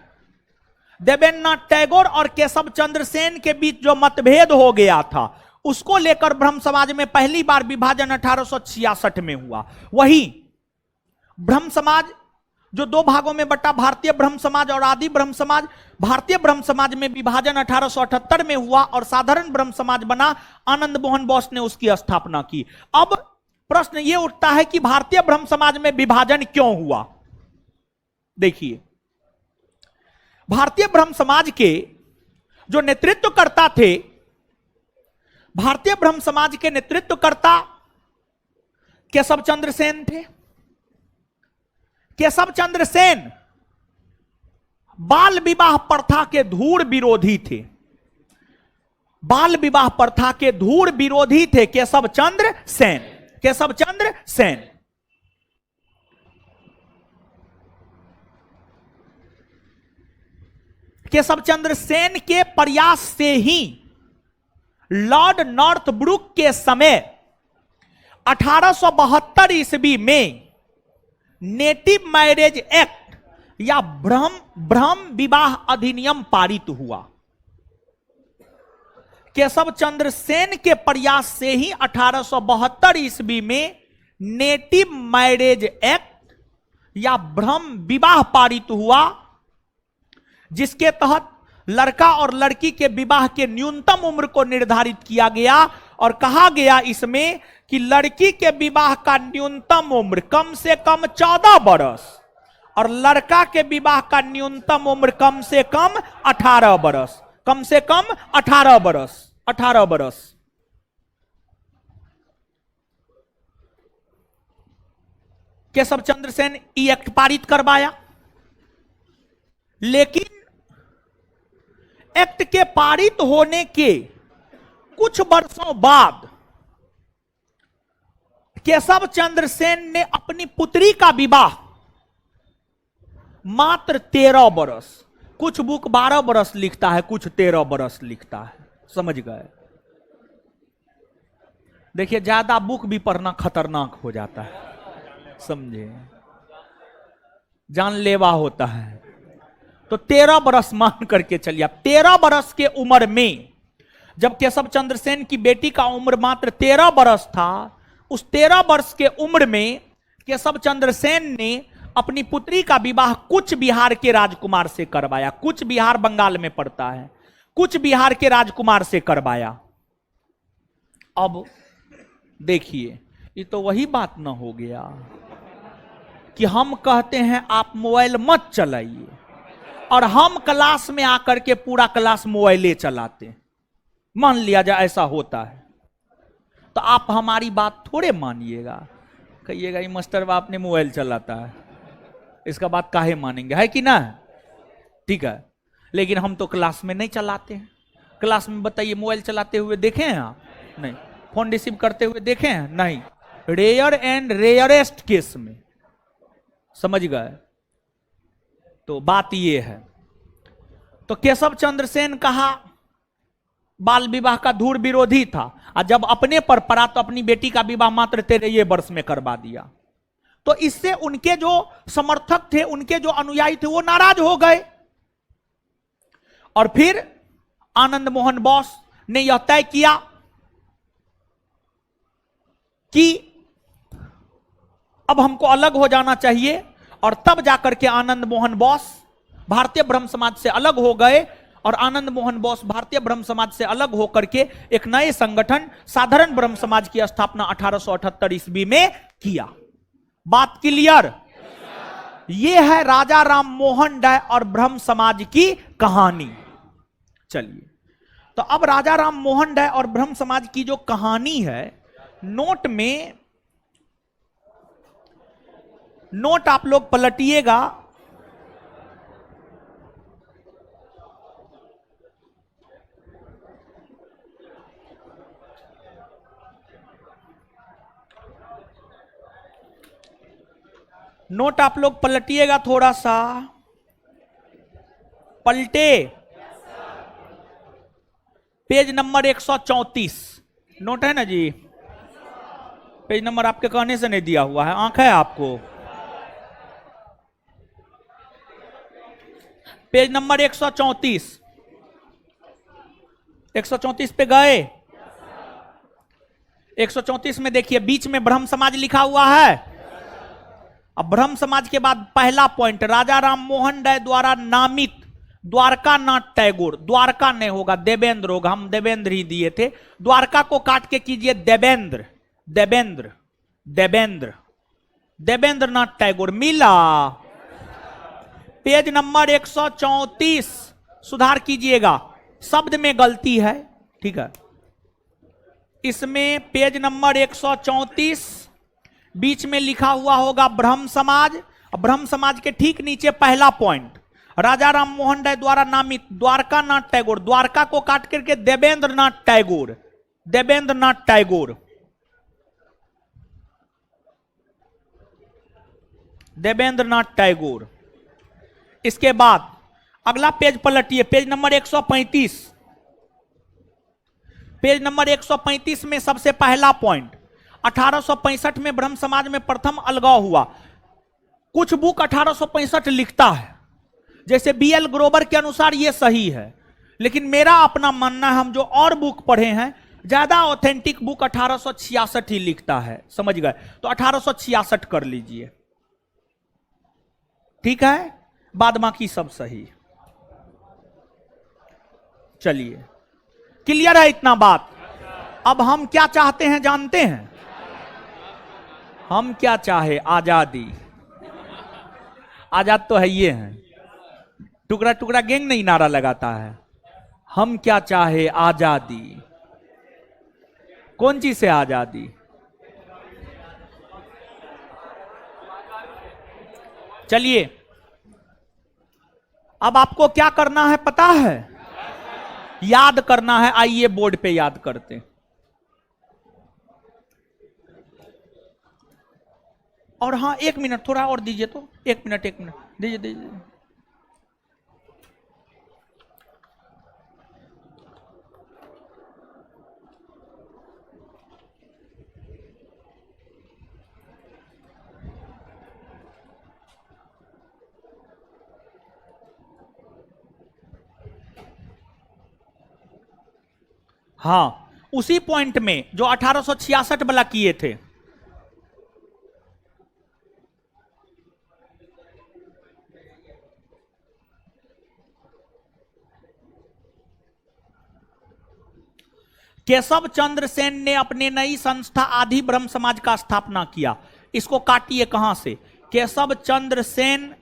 देवेंद्रनाथ टैगोर और केशव चंद्र सेन के बीच जो मतभेद हो गया था, उसको लेकर ब्रह्म समाज में पहली बार विभाजन 1866 में हुआ। वही ब्रह्म समाज जो 2 भागों में बटा, भारतीय ब्रह्म समाज और आदि ब्रह्म समाज। भारतीय ब्रह्म समाज में विभाजन 1878 में हुआ और साधारण ब्रह्म समाज बना। आनंद मोहन बोस ने उसकी स्थापना की। अब प्रश्न यह उठता है कि भारतीय ब्रह्म समाज में विभाजन क्यों हुआ? देखिए, भारतीय ब्रह्म समाज के जो नेतृत्वकर्ता थे, भारतीय ब्रह्म समाज के नेतृत्वकर्ता केशव चंद्र सेन थे। केशव चंद्र सेन बाल विवाह प्रथा के धूर विरोधी थे। केशव चंद्र सेन। केशव चंद्र सेन के प्रयास से ही लॉर्ड नॉर्थब्रुक के समय 1872 ईस्वी में नेटिव मैरिज एक्ट या ब्रह्म विवाह अधिनियम पारित हुआ। केशव चंद्र सेन के प्रयास से ही 1872 ईस्वी में नेटिव मैरिज एक्ट या ब्रह्म विवाह पारित हुआ, जिसके तहत लड़का और लड़की के विवाह के न्यूनतम उम्र को निर्धारित किया गया और कहा गया इसमें कि लड़की के विवाह का न्यूनतम उम्र कम से कम 14 बरस और लड़का के विवाह का न्यूनतम उम्र कम से कम 18 बरस। 18 बरस। केशव चंद्र सेन ये एक्ट पारित करवाया, लेकिन एक्ट के पारित होने के कुछ वर्षों बाद केशव चंद्र सेन ने अपनी पुत्री का विवाह मात्र 13 बरस। कुछ बुक 12 बरस लिखता है, कुछ 13 बरस लिखता है। समझ गए? देखिए, ज्यादा बुक भी पढ़ना खतरनाक हो जाता है, समझे, जानलेवा होता है। तो 13 बरस मान करके चलिए। 13 बरस के उम्र में, जब केशव चंद्र सेन की बेटी का उम्र मात्र 13 बरस था, उस 13 वर्ष के उम्र में केशव चंद्र सेन ने अपनी पुत्री का विवाह कूच बिहार के राजकुमार से करवाया। कूच बिहार बंगाल में पड़ता है। कूच बिहार के राजकुमार से करवाया। अब देखिए, ये तो वही बात ना हो गया कि हम कहते हैं आप मोबाइल मत चलाइए, और हम क्लास में आकर के पूरा क्लास मोबाइले चलाते हैं। मान लिया जाए ऐसा होता है, तो आप हमारी बात थोड़े मानिएगा, कहिएगा ये मास्टर बाप ने मोबाइल चलाता है, इसका बात काहे मानेंगे, है कि ना? ठीक है, लेकिन हम तो क्लास में नहीं चलाते हैं। क्लास में बताइए मोबाइल चलाते हुए देखे हैं आप? नहीं। फोन रिसीव करते हुए देखे हैं? नहीं। रेयर एंड रेयरेस्ट केस में। समझ गए? तो बात ये है। तो केशव चंद्र सेन कहा बाल विवाह का धूर विरोधी था, और जब अपने पर पड़ा तो अपनी बेटी का विवाह मात्र 13 वर्ष में करवा दिया। तो इससे उनके जो समर्थक थे, उनके जो अनुयायी थे, वो नाराज हो गए। और फिर आनंद मोहन बोस ने यह तय किया कि अब हमको अलग हो जाना चाहिए, और तब जाकर के आनंद मोहन बोस भारतीय ब्रह्म समाज से अलग हो गए। और आनंद मोहन बोस भारतीय ब्रह्म समाज से अलग होकर के एक नए संगठन साधारण ब्रह्म समाज की स्थापना 1878 ईस्वी में किया। बात क्लियर? यह है राजा राम मोहन राय और ब्रह्म समाज की कहानी। चलिए, तो अब राजा राम मोहन राय और ब्रह्म समाज की जो कहानी है, नोट आप लोग पलटिएगा। नोट आप लोग पलटिएगा, थोड़ा सा पलटे। पेज नंबर 134 नोट है ना जी? पेज नंबर आपके कहने से नहीं दिया हुआ है, आंख है आपको? पेज नंबर 134 पे गए? 134 में देखिए, बीच में ब्रह्म समाज लिखा हुआ है। अब ब्रह्म समाज के बाद पहला पॉइंट, राजा राम मोहन राय द्वारा नामित द्वारका नाथ टैगोर। द्वारका नहीं होगा, देवेंद्र होगा, हम देवेंद्र ही दिए थे। द्वारका को काट के कीजिए देवेंद्र, देवेंद्र, देवेंद्र, देवेंद्र नाथ टैगोर। मिला? पेज नंबर 134 सुधार कीजिएगा, शब्द में गलती है, ठीक है? इसमें पेज नंबर 134 बीच में लिखा हुआ होगा ब्रह्म समाज। ब्रह्म समाज के ठीक नीचे पहला पॉइंट, राजा राम मोहन राय द्वारा नामित द्वारका नाथ टैगोर। द्वारका को काट करके देवेंद्र नाथ टैगोर, देवेंद्र नाथ टैगोर, देवेंद्र नाथ टैगोर। इसके बाद अगला पेज पलटिए, पेज नंबर 135। पेज नंबर 135 में सबसे पहला पॉइंट, 1865 में ब्रह्म समाज में प्रथम अलगाव हुआ। कुछ बुक 1865 लिखता है, जैसे बीएल ग्रोवर के अनुसार यह सही है, लेकिन मेरा अपना मानना है, हम जो और बुक पढ़े हैं, ज्यादा ऑथेंटिक बुक 1866 ही लिखता है। समझ गए? तो 1866 कर लीजिए, ठीक है? बाद बाकी सब सही। चलिए, क्लियर है इतना बात? अब हम क्या चाहते हैं जानते हैं? हम क्या चाहे? आजादी। आजाद तो है ये हैं, टुकड़ा टुकड़ा गैंग नहीं नारा लगाता है। हम क्या चाहे? आजादी। कौन चीज से आजादी? चलिए, अब आपको क्या करना है पता है? याद करना है। आइए बोर्ड पे याद करते हैं। और हाँ 1 मिनट थोड़ा और दीजिए तो, 1 मिनट दीजिए दीजिए। हाँ उसी पॉइंट में जो 1866 वाला किए थे। केशव चंद्र सेन ने अपने नई संस्था आदि ब्रह्म समाज का स्थापना किया। इसको काटिए कहां से, केशव चंद्र सेन,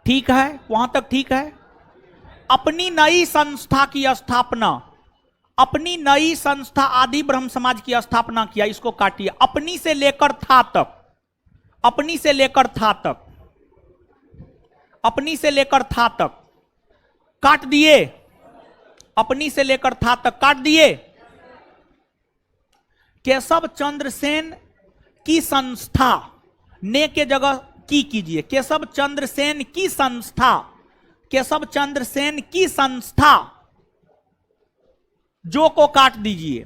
ठीक है वहां तक ठीक है। अपनी नई संस्था की स्थापना, अपनी नई संस्था आदि ब्रह्म समाज की स्थापना किया। इसको काटिए, अपनी से लेकर था तक, अपनी से लेकर था तक, अपनी से लेकर था तक काट दिए, अपनी से लेकर था तक काट दिए। केशव चंद्र सेन की संस्था, ने के जगह की कीजिए, केशव चंद्र सेन की संस्था, केशव चंद्र सेन की संस्था, जो को काट दीजिए,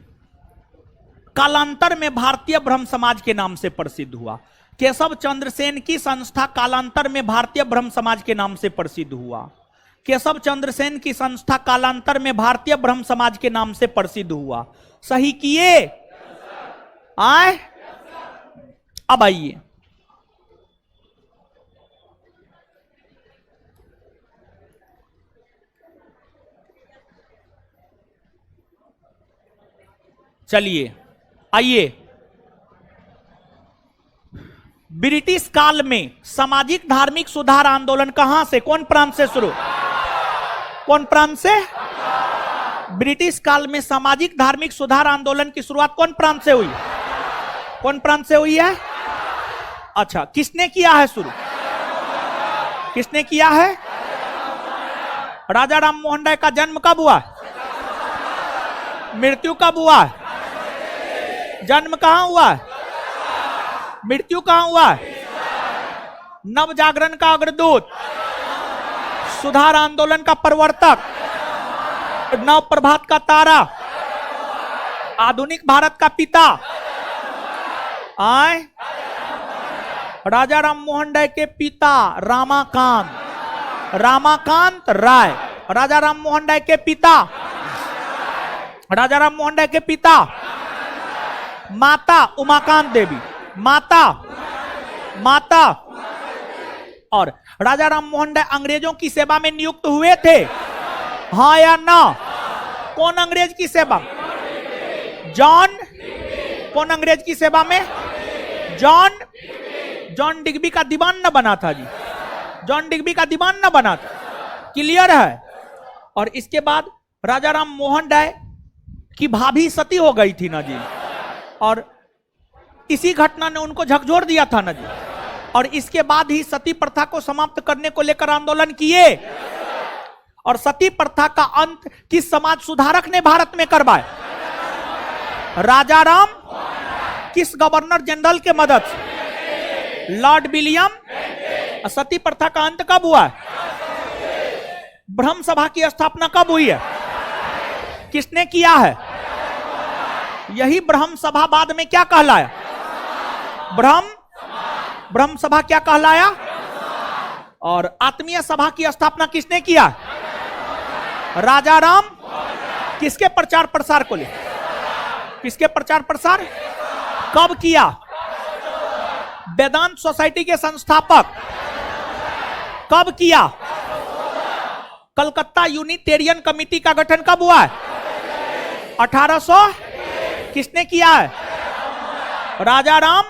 कालांतर में भारतीय ब्रह्म समाज के नाम से प्रसिद्ध हुआ। केशव चंद्र सेन की संस्था कालांतर में भारतीय ब्रह्म समाज के नाम से प्रसिद्ध हुआ। केशव चंद्र सेन की संस्था कालांतर में भारतीय ब्रह्म समाज के नाम से प्रसिद्ध हुआ। सही किए? आए अब आइए, चलिए आइए। ब्रिटिश काल में सामाजिक धार्मिक सुधार आंदोलन कहां से, कौन प्रांत से शुरू, कौन प्रांत से? ब्रिटिश काल में सामाजिक धार्मिक सुधार आंदोलन की शुरुआत कौन प्रांत से हुई, कौन प्रांत से हुई है? अच्छा, किसने किया है शुरू, किसने किया है? राजा राम मोहन राय का जन्म कब हुआ, मृत्यु कब हुआ? जन्म कहां हुआ, मृत्यु कहां हुआ? नव जागरण का अग्रदूत, सुधार आंदोलन का प्रवर्तक, नव प्रभात का तारा, आधुनिक भारत का पिता, आए राजा राम मोहन राय के पिता रामाकांत, रामाकांत राय, राजा राम मोहन राय के पिता, राजा राम मोहन राय के पिता माता उमाकांत देवी, माता माता। और राजा राम मोहन राय अंग्रेजों की सेवा में नियुक्त हुए थे, हाँ या ना? कौन अंग्रेज की सेवा? जॉन, कौन अंग्रेज की सेवा में? जॉन, जॉन डिग्बी का दीवान न बना था जी, जॉन डिग्बी का दीवान न बना था, क्लियर है। और इसके बाद राजा राम मोहन राय की भाभी सती हो गई थी ना जी, और इसी घटना ने उनको झकझोर दिया था ना जी। और इसके बाद ही सती प्रथा को समाप्त करने को लेकर आंदोलन किए, और सती प्रथा का अंत किस समाज सुधारक ने भारत में करवाया? राजा राम। किस गवर्नर जनरल के मदद से? Lord William. सती प्रथा का अंत कब हुआ? ब्रह्म सभा की स्थापना कब हुई है? किसने किया है? यही ब्रह्म सभा बाद में क्या कहलाया? ब्रह्म सभा क्या कहलाया? और आत्मीय सभा की स्थापना किसने किया? राजा राम। किसके प्रचार प्रसार को ले, किसके प्रचार प्रसार कब किया? वेदांत सोसाइटी के संस्थापक कब किया? कलकत्ता यूनिटेरियन कमिटी का गठन कब हुआ है? 1800। किसने किया है? राजा राम।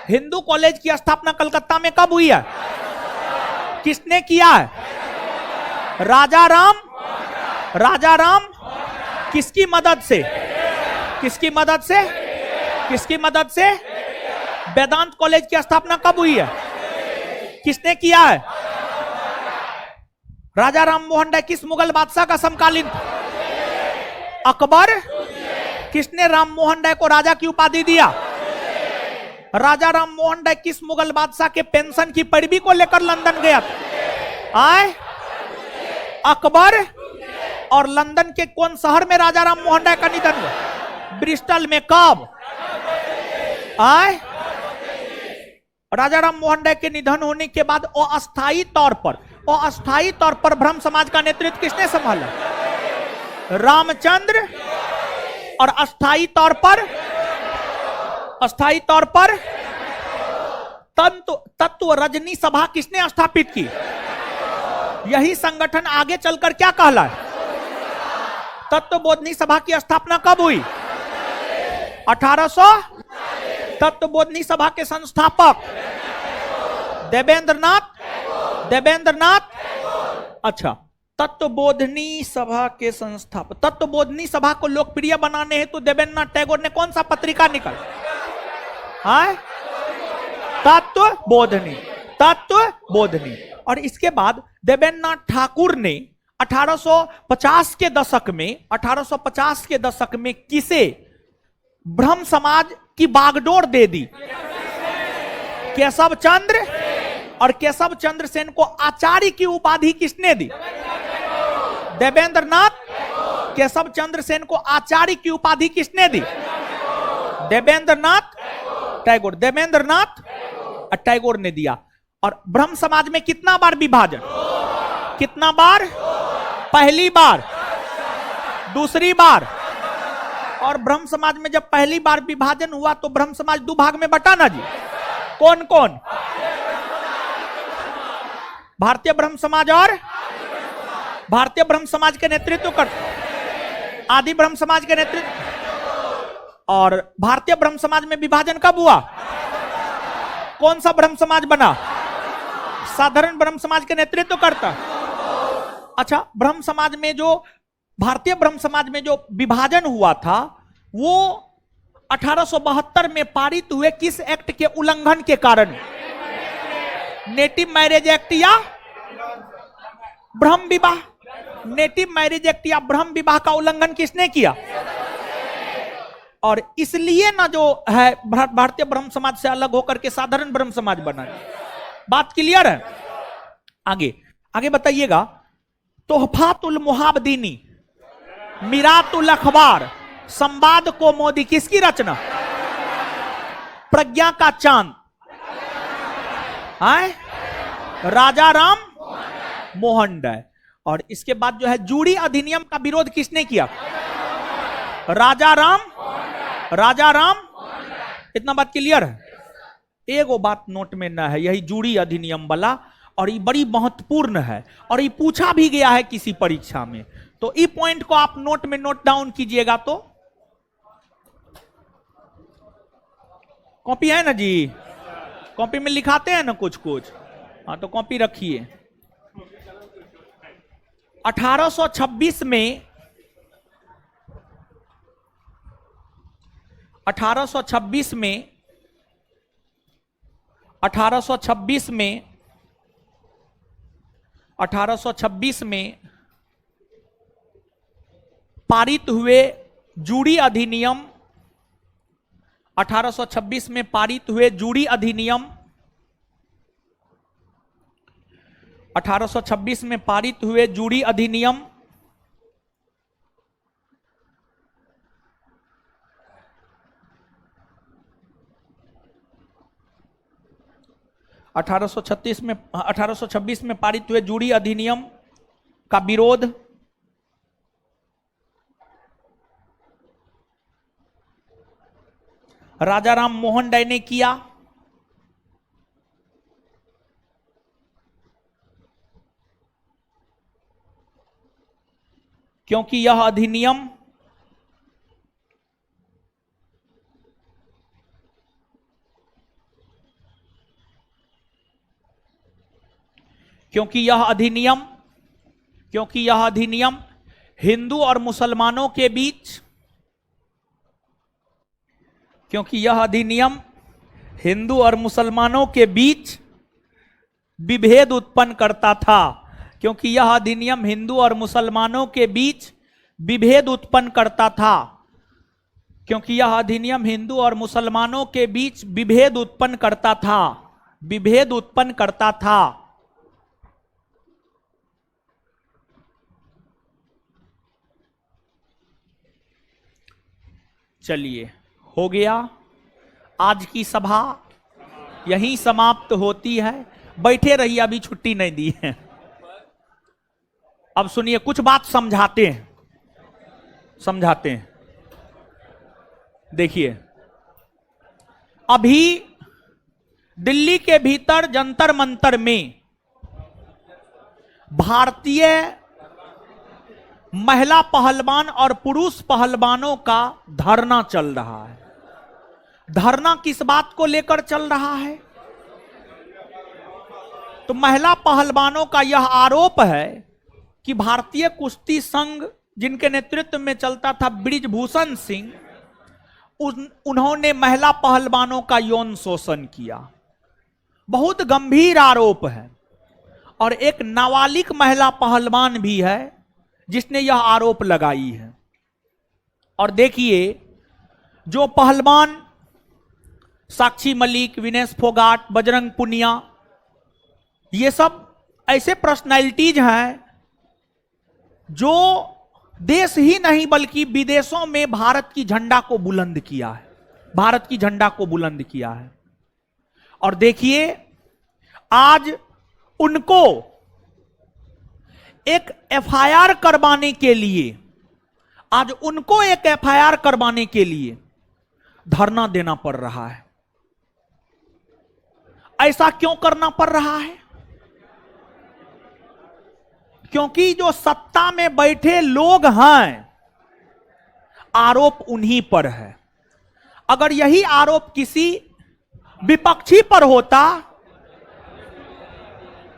हिंदू कॉलेज की स्थापना कलकत्ता में कब हुई है? किसने किया है? राजा राम। राजा राम किसकी मदद से? किसकी मदद से? किसकी मदद से? वेदांत कॉलेज की स्थापना कब हुई है? किसने किया है? राजा राम मोहन राय किस मुगल बादशाह का समकालीन? अकबर। किसने राम मोहन राय को राजा की उपाधि दिया? राजा राम मोहन राय किस मुगल बादशाह के पेंशन की पैरवी को लेकर लंदन गया था? आए अकबर। और लंदन के कौन शहर में राजा राम मोहन राय का निधन हुआ? ब्रिस्टल में। कब? आए राजा राम मोहन राय के निधन होने के बाद अस्थायी तौर पर ब्रह्म समाज का नेतृत्व किसने संभाला? रामचंद्र। और अस्थायी तौर पर तत्व रजनी सभा किसने स्थापित की? यही संगठन आगे चलकर क्या कहला है? तत्वबोधनी सभा की स्थापना कब हुई? 1800। तत्वबोधनी सभा के संस्थापक देवेंद्रनाथ। अच्छा, तत्वबोधनी सभा के संस्थापक। तत्वबोधनी सभा को लोकप्रिय बनाने हेतु देवेंद्रनाथ टैगोर ने कौन सा पत्रिका निकाला? तत्वबोधनी। और इसके बाद देवेंद्रनाथ ठाकुर ने 1850 के दशक में किसे ब्रह्म समाज की बागडोर दे दी? केशव चंद्र। और केशव चंद्र सेन को आचार्य की उपाधि किसने दी? देवेंद्रनाथ। केशव चंद्र सेन को आचार्य की उपाधि किसने दी? देवेंद्रनाथ टैगोर ने दिया। और ब्रह्म समाज में कितना बार विभाजन? कितना बार? पहली बार, दूसरी बार। और ब्रह्म समाज में जब पहली बार विभाजन हुआ तो ब्रह्म समाज दो भाग में बटा ना जी। कौन कौन? भारतीय ब्रह्म समाज और भारतीय ब्रह्म समाज के नेतृत्व कर आदि ब्रह्म समाज के नेतृत्व। और भारतीय ब्रह्म समाज में विभाजन कब हुआ? कौन सा ब्रह्म समाज बना? साधारण ब्रह्म समाज के नेतृत्व करता। अच्छा, ब्रह्म समाज में जो भारतीय ब्रह्म समाज में जो विभाजन हुआ था वो 1872 में पारित हुए किस एक्ट के उल्लंघन के कारण? नेटिव मैरिज एक्ट या ब्रह्म विवाह। नेटिव मैरिज एक्ट या ब्रह्म विवाह का उल्लंघन किसने किया? और इसलिए ना जो है भारतीय ब्रह्म समाज से अलग होकर के साधारण ब्रह्म समाज बना। बात क्लियर है? आगे बताइएगा। तोहफातुल मुहाबदीनी, मिरातुल अखबार, संवाद को मोदी किसकी रचना? प्रज्ञा का चांद राजा राम मोहन राय। और इसके बाद जो है जूड़ी अधिनियम का विरोध किसने किया? राजा राम। इतना बात क्लियर है? एगो बात नोट में ना है, यही जूड़ी अधिनियम वाला, और ये बड़ी महत्वपूर्ण है और ये पूछा भी गया है किसी परीक्षा में। तो इस पॉइंट को आप नोट में नोट डाउन कीजिएगा। तो कॉपी है ना जी? कॉपी में लिखाते हैं ना कुछ। हाँ, तो कॉपी रखिए। 1826 में 1826 में पारित हुए जूड़ी अधिनियम 1826 में पारित हुए जूड़ी अधिनियम 1826 में पारित हुए जूड़ी अधिनियम 1826 में पारित हुए जूड़ी अधिनियम का विरोध राजा राम मोहन राय ने किया। क्योंकि यह अधिनियम हिंदू और मुसलमानों के बीच विभेद उत्पन्न करता था। क्योंकि यह अधिनियम हिंदू और मुसलमानों के बीच विभेद उत्पन्न करता था। क्योंकि यह अधिनियम हिंदू और मुसलमानों के बीच विभेद उत्पन्न करता था, विभेद उत्पन्न करता था। चलिए, हो गया। आज की सभा यहीं समाप्त होती है। बैठे रहिए, अभी छुट्टी नहीं दी है। अब सुनिए, कुछ बात समझाते हैं, समझाते हैं। देखिए, अभी दिल्ली के भीतर जंतर मंतर में भारतीय महिला पहलवान और पुरुष पहलवानों का धरना चल रहा है। धरना किस बात को लेकर चल रहा है? तो महिला पहलवानों का यह आरोप है कि भारतीय कुश्ती संघ, जिनके नेतृत्व में चलता था बृजभूषण सिंह, उन्होंने महिला पहलवानों का यौन शोषण किया। बहुत गंभीर आरोप है। और एक नाबालिग महिला पहलवान भी है जिसने यह आरोप लगाई है। और देखिए, जो पहलवान साक्षी मलिक, विनेश फोगाट, बजरंग पुनिया, ये सब ऐसे पर्सनालिटीज हैं जो देश ही नहीं बल्कि विदेशों में भारत की झंडा को बुलंद किया है, भारत की झंडा को बुलंद किया है। और देखिए, आज उनको एक एफआईआर करवाने के लिए, आज उनको एक एफआईआर करवाने के लिए धरना देना पड़ रहा है। ऐसा क्यों करना पड़ रहा है? क्योंकि जो सत्ता में बैठे लोग हैं, आरोप उन्हीं पर है। अगर यही आरोप किसी विपक्षी पर होता,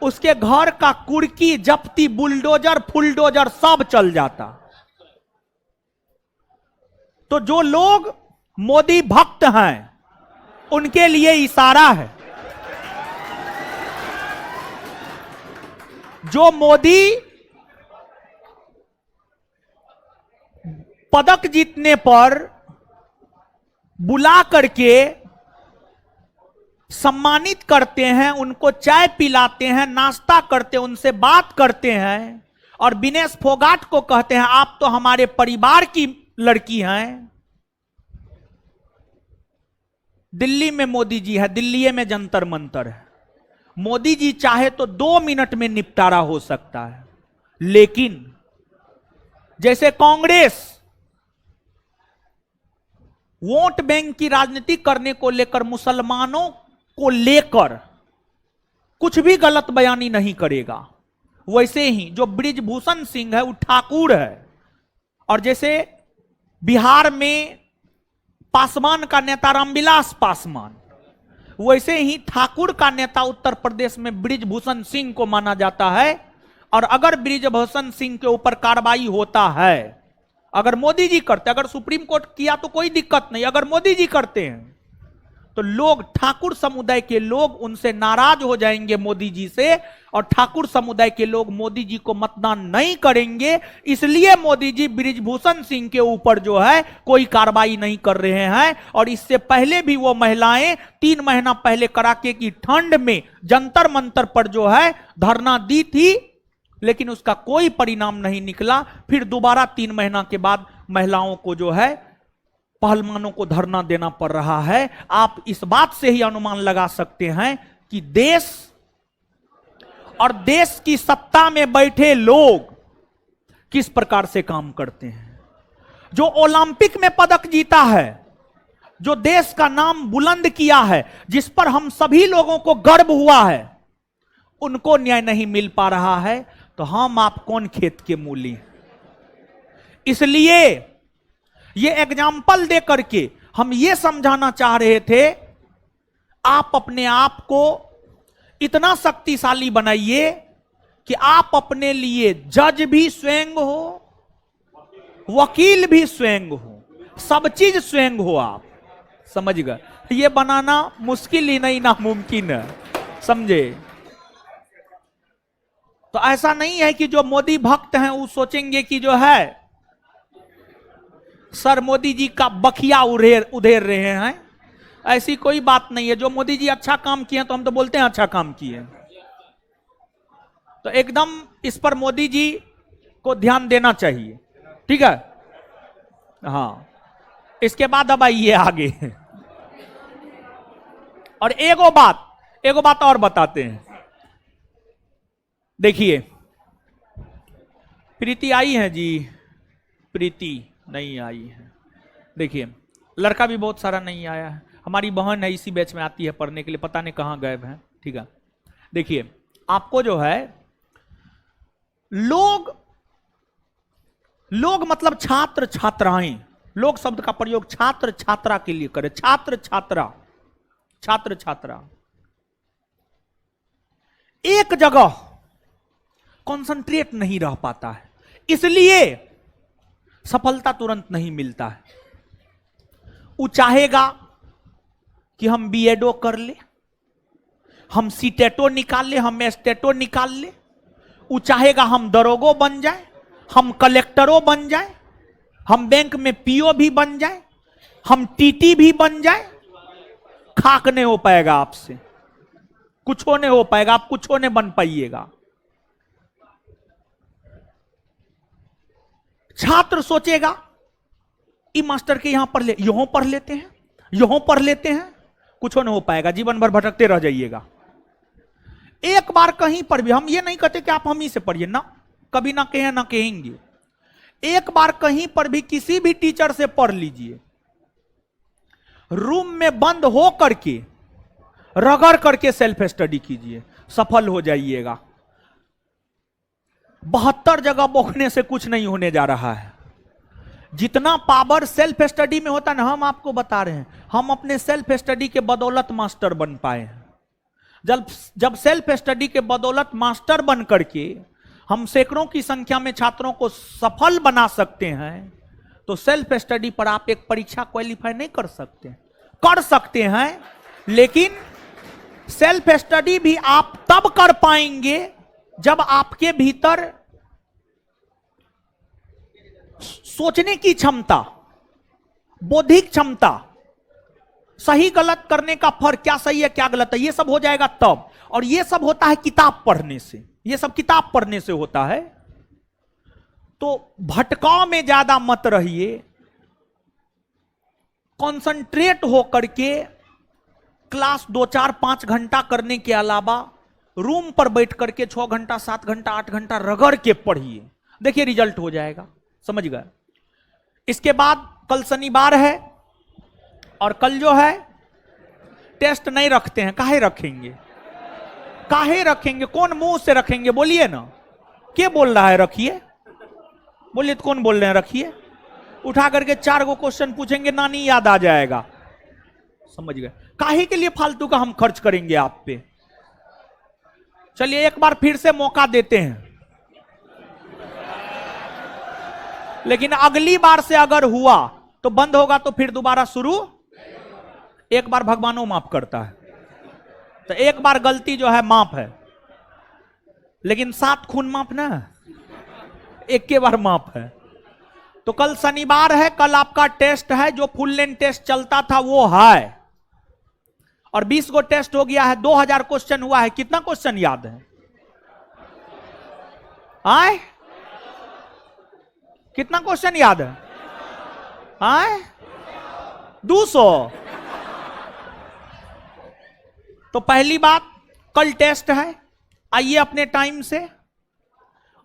उसके घर का कुर्की, जप्ती, बुलडोजर, फुलडोजर सब चल जाता। तो जो लोग मोदी भक्त हैं, उनके लिए इशारा है। जो मोदी पदक जीतने पर बुला करके सम्मानित करते हैं, उनको चाय पिलाते हैं, नाश्ता करते हैं, उनसे बात करते हैं और विनेश फोगाट को कहते हैं आप तो हमारे परिवार की लड़की हैं। दिल्ली में मोदी जी है, दिल्ली में जंतर मंतर है। मोदी जी चाहे तो 2 मिनट में निपटारा हो सकता है, लेकिन जैसे कांग्रेस वोट बैंक की राजनीति करने को लेकर, मुसलमानों को लेकर कुछ भी गलत बयानी नहीं करेगा, वैसे ही जो बृजभूषण सिंह है वो ठाकुर है। और जैसे बिहार में पासवान का नेता रामविलास पासवान, वैसे ही ठाकुर का नेता उत्तर प्रदेश में बृजभूषण सिंह को माना जाता है। और अगर बृजभूषण सिंह के ऊपर कार्रवाई होता है, अगर मोदी जी करते, अगर सुप्रीम कोर्ट किया तो कोई दिक्कत नहीं, अगर मोदी जी करते हैं तो लोग, ठाकुर समुदाय के लोग उनसे नाराज हो जाएंगे मोदी जी से, और ठाकुर समुदाय के लोग मोदी जी को मतदान नहीं करेंगे। इसलिए मोदी जी बृजभूषण सिंह के ऊपर जो है कोई कार्रवाई नहीं कर रहे हैं। और इससे पहले भी वो महिलाएं 3 महीना पहले कड़ाके की ठंड में जंतर मंतर पर जो है धरना दी थी, लेकिन उसका कोई परिणाम नहीं निकला। फिर दोबारा 3 महीना के बाद महिलाओं को जो है, पहलवानों को धरना देना पड़ रहा है। आप इस बात से ही अनुमान लगा सकते हैं कि देश और देश की सत्ता में बैठे लोग किस प्रकार से काम करते हैं। जो ओलंपिक में पदक जीता है, जो देश का नाम बुलंद किया है, जिस पर हम सभी लोगों को गर्व हुआ है, उनको न्याय नहीं मिल पा रहा है, तो हम आप कौन खेत के मूली। इसलिए ये एग्जाम्पल दे करके हम ये समझाना चाह रहे थे, आप अपने आप को इतना शक्तिशाली बनाइए कि आप अपने लिए जज भी स्वयं हो, वकील भी स्वयं हो, सब चीज स्वयं हो। आप समझ गए? ये बनाना मुश्किल ही नहीं, नामुमकिन है, समझे? तो ऐसा नहीं है कि जो मोदी भक्त हैं वो सोचेंगे कि जो है सर मोदी जी का बखिया उधेर रहे हैं। ऐसी कोई बात नहीं है। जो मोदी जी अच्छा काम किए तो हम तो बोलते हैं अच्छा काम किए। तो एकदम इस पर मोदी जी को ध्यान देना चाहिए, ठीक है। हाँ, इसके बाद अब आइए आगे। और एगो बात और बताते हैं। देखिए, प्रीति आई है जी? प्रीति नहीं आई है। देखिए, लड़का भी बहुत सारा नहीं आया है। हमारी बहन है, इसी बैच में आती है पढ़ने के लिए, पता नहीं कहां गए हैं, ठीक है। देखिए, आपको जो है लोग मतलब छात्र छात्राएं, लोग शब्द का प्रयोग छात्र छात्रा के लिए करें। छात्र छात्रा एक जगह कंसंट्रेट नहीं रह पाता है, इसलिए सफलता तुरंत नहीं मिलता है। वो चाहेगा कि हम बीएडओ कर ले, हम सीटेटो निकाल ले, हम एस्टेटो निकाल ले। वो चाहेगा हम दरोगो बन जाए, हम कलेक्टरों बन जाए, हम बैंक में पीओ भी बन जाए, हम टीटी भी बन जाए। खाक नहीं हो पाएगा आपसे, कुछ नहीं हो पाएगा, आप कुछ नहीं बन पाइएगा। छात्र सोचेगा कि मास्टर के यहां यहां पढ़ लेते हैं, यहां पढ़ लेते हैं, कुछ नहीं हो पाएगा, जीवन भर भटकते रह जाइएगा। एक बार कहीं पर भी, हम ये नहीं कहते कि आप हम ही से पढ़िए ना, कभी ना कहें ना कहेंगे। एक बार कहीं पर भी किसी भी टीचर से पढ़ लीजिए, रूम में बंद हो करके रगड़ करके सेल्फ स्टडी कीजिए, सफल हो जाइएगा। 72 जगह बोखने से कुछ नहीं होने जा रहा है। जितना पावर सेल्फ स्टडी में होता है ना, हम आपको बता रहे हैं, हम अपने सेल्फ स्टडी के बदौलत मास्टर बन पाए हैं। जब सेल्फ स्टडी के बदौलत मास्टर बन करके हम सैकड़ों की संख्या में छात्रों को सफल बना सकते हैं, तो सेल्फ स्टडी पर आप एक परीक्षा क्वालिफाई नहीं कर सकते। कर सकते हैं, लेकिन सेल्फ स्टडी भी आप तब कर पाएंगे जब आपके भीतर सोचने की क्षमता, बौद्धिक क्षमता, सही गलत करने का फर्क, क्या सही है क्या गलत है, यह सब हो जाएगा तब। और यह सब होता है किताब पढ़ने से, यह सब किताब पढ़ने से होता है। तो भटकाव में ज्यादा मत रहिए, कंसंट्रेट हो करके क्लास 2, 4, 5 घंटा करने के अलावा रूम पर बैठ करके 6 घंटा, 7 घंटा, 8 घंटा रगड़ के पढ़िए, देखिए रिजल्ट हो जाएगा। समझ गए? इसके बाद कल शनिवार है, और कल जो है टेस्ट नहीं रखते हैं। काहे रखेंगे? काहे रखेंगे? कौन मुंह से रखेंगे? बोलिए ना, क्या बोल रहा है रखिए? बोलिए तो कौन बोल रहे हैं रखिए? उठा करके 4 गो क्वेश्चन पूछेंगे, नानी याद आ जाएगा। समझ गए? काहे के लिए फालतू का हम खर्च करेंगे आप पे? चलिए एक बार फिर से मौका देते हैं, लेकिन अगली बार से अगर हुआ तो बंद होगा, तो फिर दोबारा शुरू। एक बार भगवानों माफ करता है, तो एक बार गलती जो है माफ है, लेकिन 7 खून माफ ना, एक के बार माफ है। तो कल शनिवार है, कल आपका टेस्ट है। जो फुल लेंथ टेस्ट चलता था वो है, और 20 गो टेस्ट हो गया है, 2000 क्वेश्चन हुआ है। कितना क्वेश्चन याद है? आए? कितना क्वेश्चन याद है? आए? 200। तो पहली बात, कल टेस्ट है, आइए अपने टाइम से।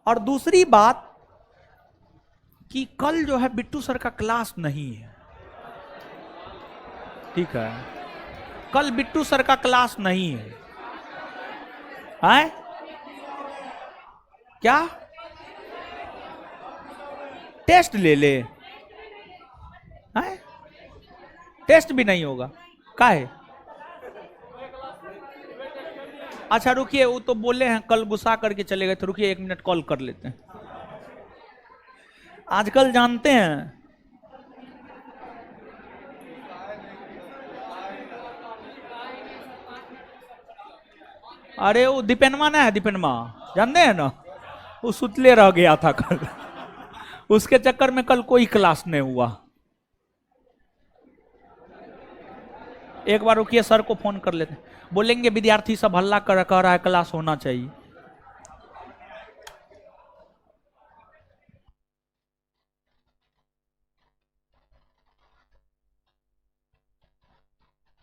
और दूसरी बात कि कल जो है बिट्टू सर का क्लास नहीं है, ठीक है? कल बिट्टू सर का क्लास नहीं है। क्या टेस्ट ले ले? टेस्ट भी नहीं होगा? काहे? अच्छा रुकिए, वो तो बोले हैं कल गुस्सा करके चले गए थे। रुकिए 1 मिनट, कॉल कर लेते हैं। आजकल जानते हैं अरे वो दीपेनमा ना है, दीपेनमा जानते हैं ना, वो सुतले रह गया था कल। उसके चक्कर में कल कोई क्लास नहीं हुआ। एक बार रुकिए, सर को फोन कर लेते हैं। बोलेंगे विद्यार्थी सब हल्ला कर रहा है, क्लास होना चाहिए।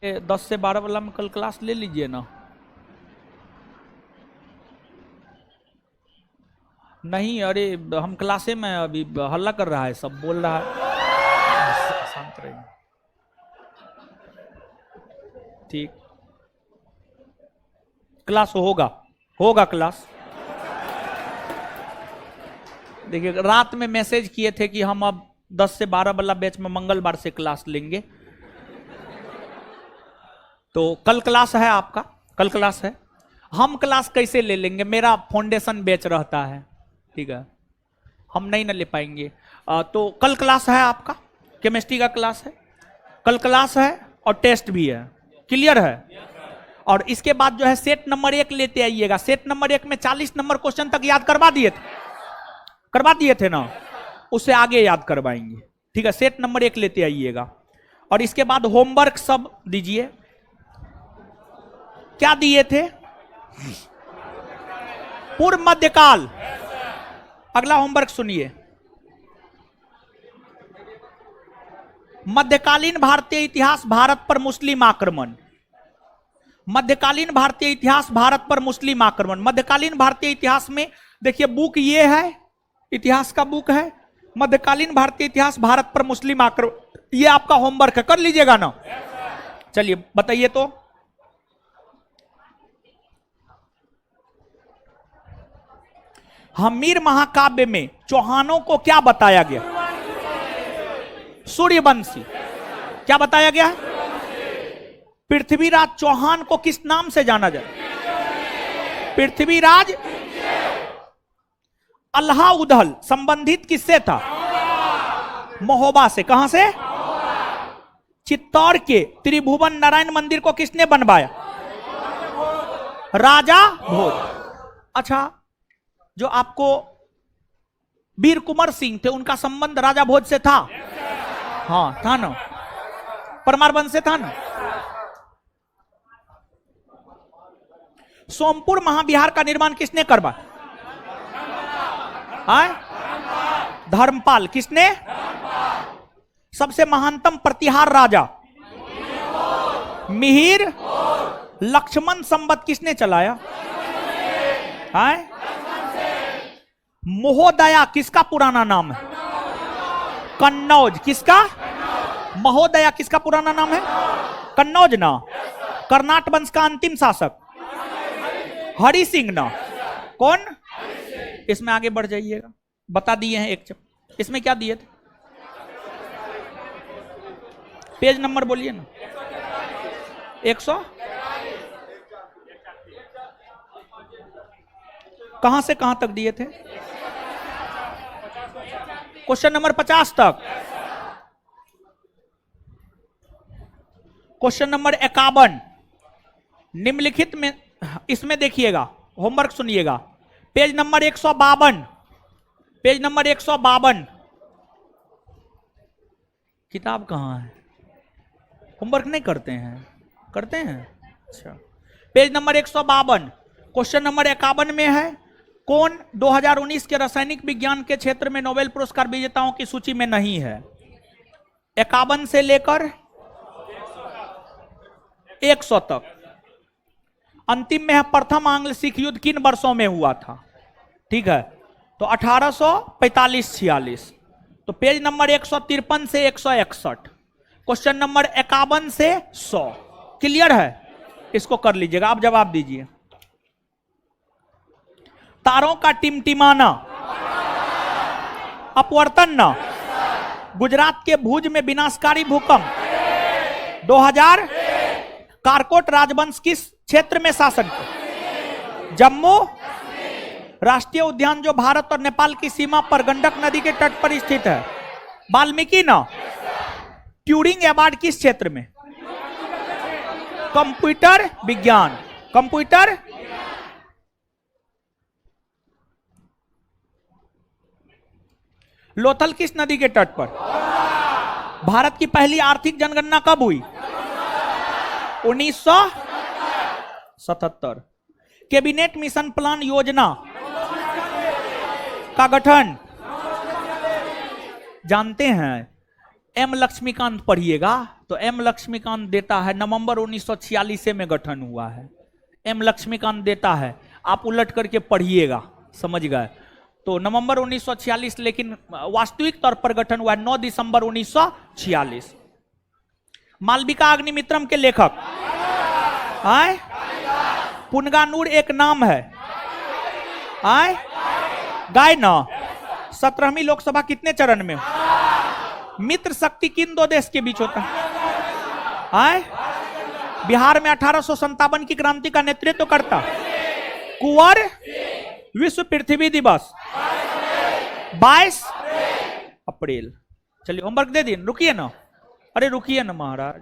ये 10 से 12 वाला में कल क्लास ले लीजिए ना। नहीं, अरे हम क्लासे में, अभी हल्ला कर रहा है, सब बोल रहा है। शांत रहिए। ठीक, क्लास होगा क्लास। देखिए, रात में मैसेज किए थे कि हम अब 10 से 12 वाला बैच में मंगलवार से क्लास लेंगे, तो कल क्लास है आपका, कल क्लास है। हम क्लास कैसे ले लेंगे, मेरा फाउंडेशन बैच रहता है, ठीक है, हम नहीं ना ले पाएंगे। तो कल क्लास है आपका, केमिस्ट्री का क्लास है, कल क्लास है और टेस्ट भी है, क्लियर है। और इसके बाद जो है सेट नंबर 1 लेते आइएगा। सेट नंबर 1 में 40 नंबर क्वेश्चन तक याद करवा दिए थे ना, उससे आगे याद करवाएंगे, ठीक है। सेट नंबर 1 लेते आइएगा। और इसके बाद होमवर्क सब दीजिए। क्या दिए थे? पूर्व मध्यकाल। अगला होमवर्क सुनिए। मध्यकालीन भारतीय इतिहास, भारत पर मुस्लिम आक्रमण। मध्यकालीन भारतीय इतिहास, भारत पर मुस्लिम आक्रमण। मध्यकालीन भारतीय इतिहास में देखिए, बुक ये है, इतिहास का बुक है, मध्यकालीन भारतीय इतिहास, भारत पर मुस्लिम आक्रमण। ये आपका होमवर्क है, कर लीजिएगा ना। चलिए बताइए तो, हमीर महाकाव्य में चौहानों को क्या बताया गया? सूर्यवंशी। क्या बताया गया? पृथ्वीराज चौहान को किस नाम से जाना जाए? पृथ्वीराज। अल्लाह उदल संबंधित किससे था? महोबा से। कहां से? चित्तौड़ के त्रिभुवन नारायण मंदिर को किसने बनवाया? राजा भोज। अच्छा, जो आपको वीर कुंवर सिंह थे, उनका संबंध राजा भोज से था? हाँ था ना, परमार वंश से था ना। सोमपुर महाविहार का निर्माण किसने करवाया? धर्मपाल। किसने? सबसे महानतम प्रतिहार राजा मिहिर। लक्ष्मण संवत किसने चलाया? महोदया किसका पुराना नाम है? कन्नौज। किसका? महोदया किसका पुराना नाम है? कन्नौज ना। कर्नाट वंश का अंतिम शासक हरि सिंह ना। कौन? इसमें आगे बढ़ जाइएगा, बता दिए हैं एक चैप्टर। इसमें क्या दिए थे? पेज नंबर बोलिए ना। 100। कहां से कहां तक दिए थे? क्वेश्चन नंबर 50 तक। क्वेश्चन नंबर 51 निम्नलिखित में, इसमें देखिएगा, होमवर्क सुनिएगा। Page number 152, page number 152। किताब कहां है? होमवर्क नहीं करते हैं? करते हैं, अच्छा। पेज नंबर 152, क्वेश्चन नंबर 51 में है, कौन 2019 के रासायनिक विज्ञान के क्षेत्र में नोबेल पुरस्कार विजेताओं की सूची में नहीं है? 51 से लेकर 100 तक। अंतिम में है, प्रथम आंग्ल सिख युद्ध किन वर्षों में हुआ था? ठीक है, तो 1845-46। तो पेज नंबर 153 से 161, क्वेश्चन नंबर 51 से 100। क्लियर है? इसको कर लीजिएगा। आप जवाब दीजिए। तारों का टिमटिमाना, अपवर्तन न, गुजरात के भुज में विनाशकारी भूकंप 2000। कारकोट राजवंश किस क्षेत्र में शासन किया? जम्मू। राष्ट्रीय उद्यान जो भारत और नेपाल की सीमा पर गंडक नदी के तट पर स्थित है? वाल्मीकि ना। ट्यूरिंग अवार्ड किस क्षेत्र में? कंप्यूटर विज्ञान। कंप्यूटर। लोथल किस नदी के तट पर? भारत की पहली आर्थिक जनगणना कब हुई? 1977। कैबिनेट मिशन प्लान योजना का गठन जानते हैं? एम लक्ष्मीकांत पढ़िएगा तो एम लक्ष्मीकांत देता है नवंबर 1946 में गठन हुआ है। एम लक्ष्मीकांत देता है, आप उलट करके पढ़िएगा, समझ गए? तो नवंबर 1946, लेकिन वास्तविक तौर पर गठन हुआ है 9 दिसंबर 1946। मालविका अग्निमित्रम के लेखक आए? पुनगानूर एक नाम है आए? गाय ना। 17वीं लोकसभा कितने चरण में? मित्र शक्ति किन दो देश के बीच होता है? आए? बिहार में 1857 की क्रांति का नेतृत्व करता कुंवर? विश्व पृथ्वी दिवस 22 अप्रैल। चलिए होमवर्क दे दिन, रुकिए ना, अरे रुकिए ना महाराज।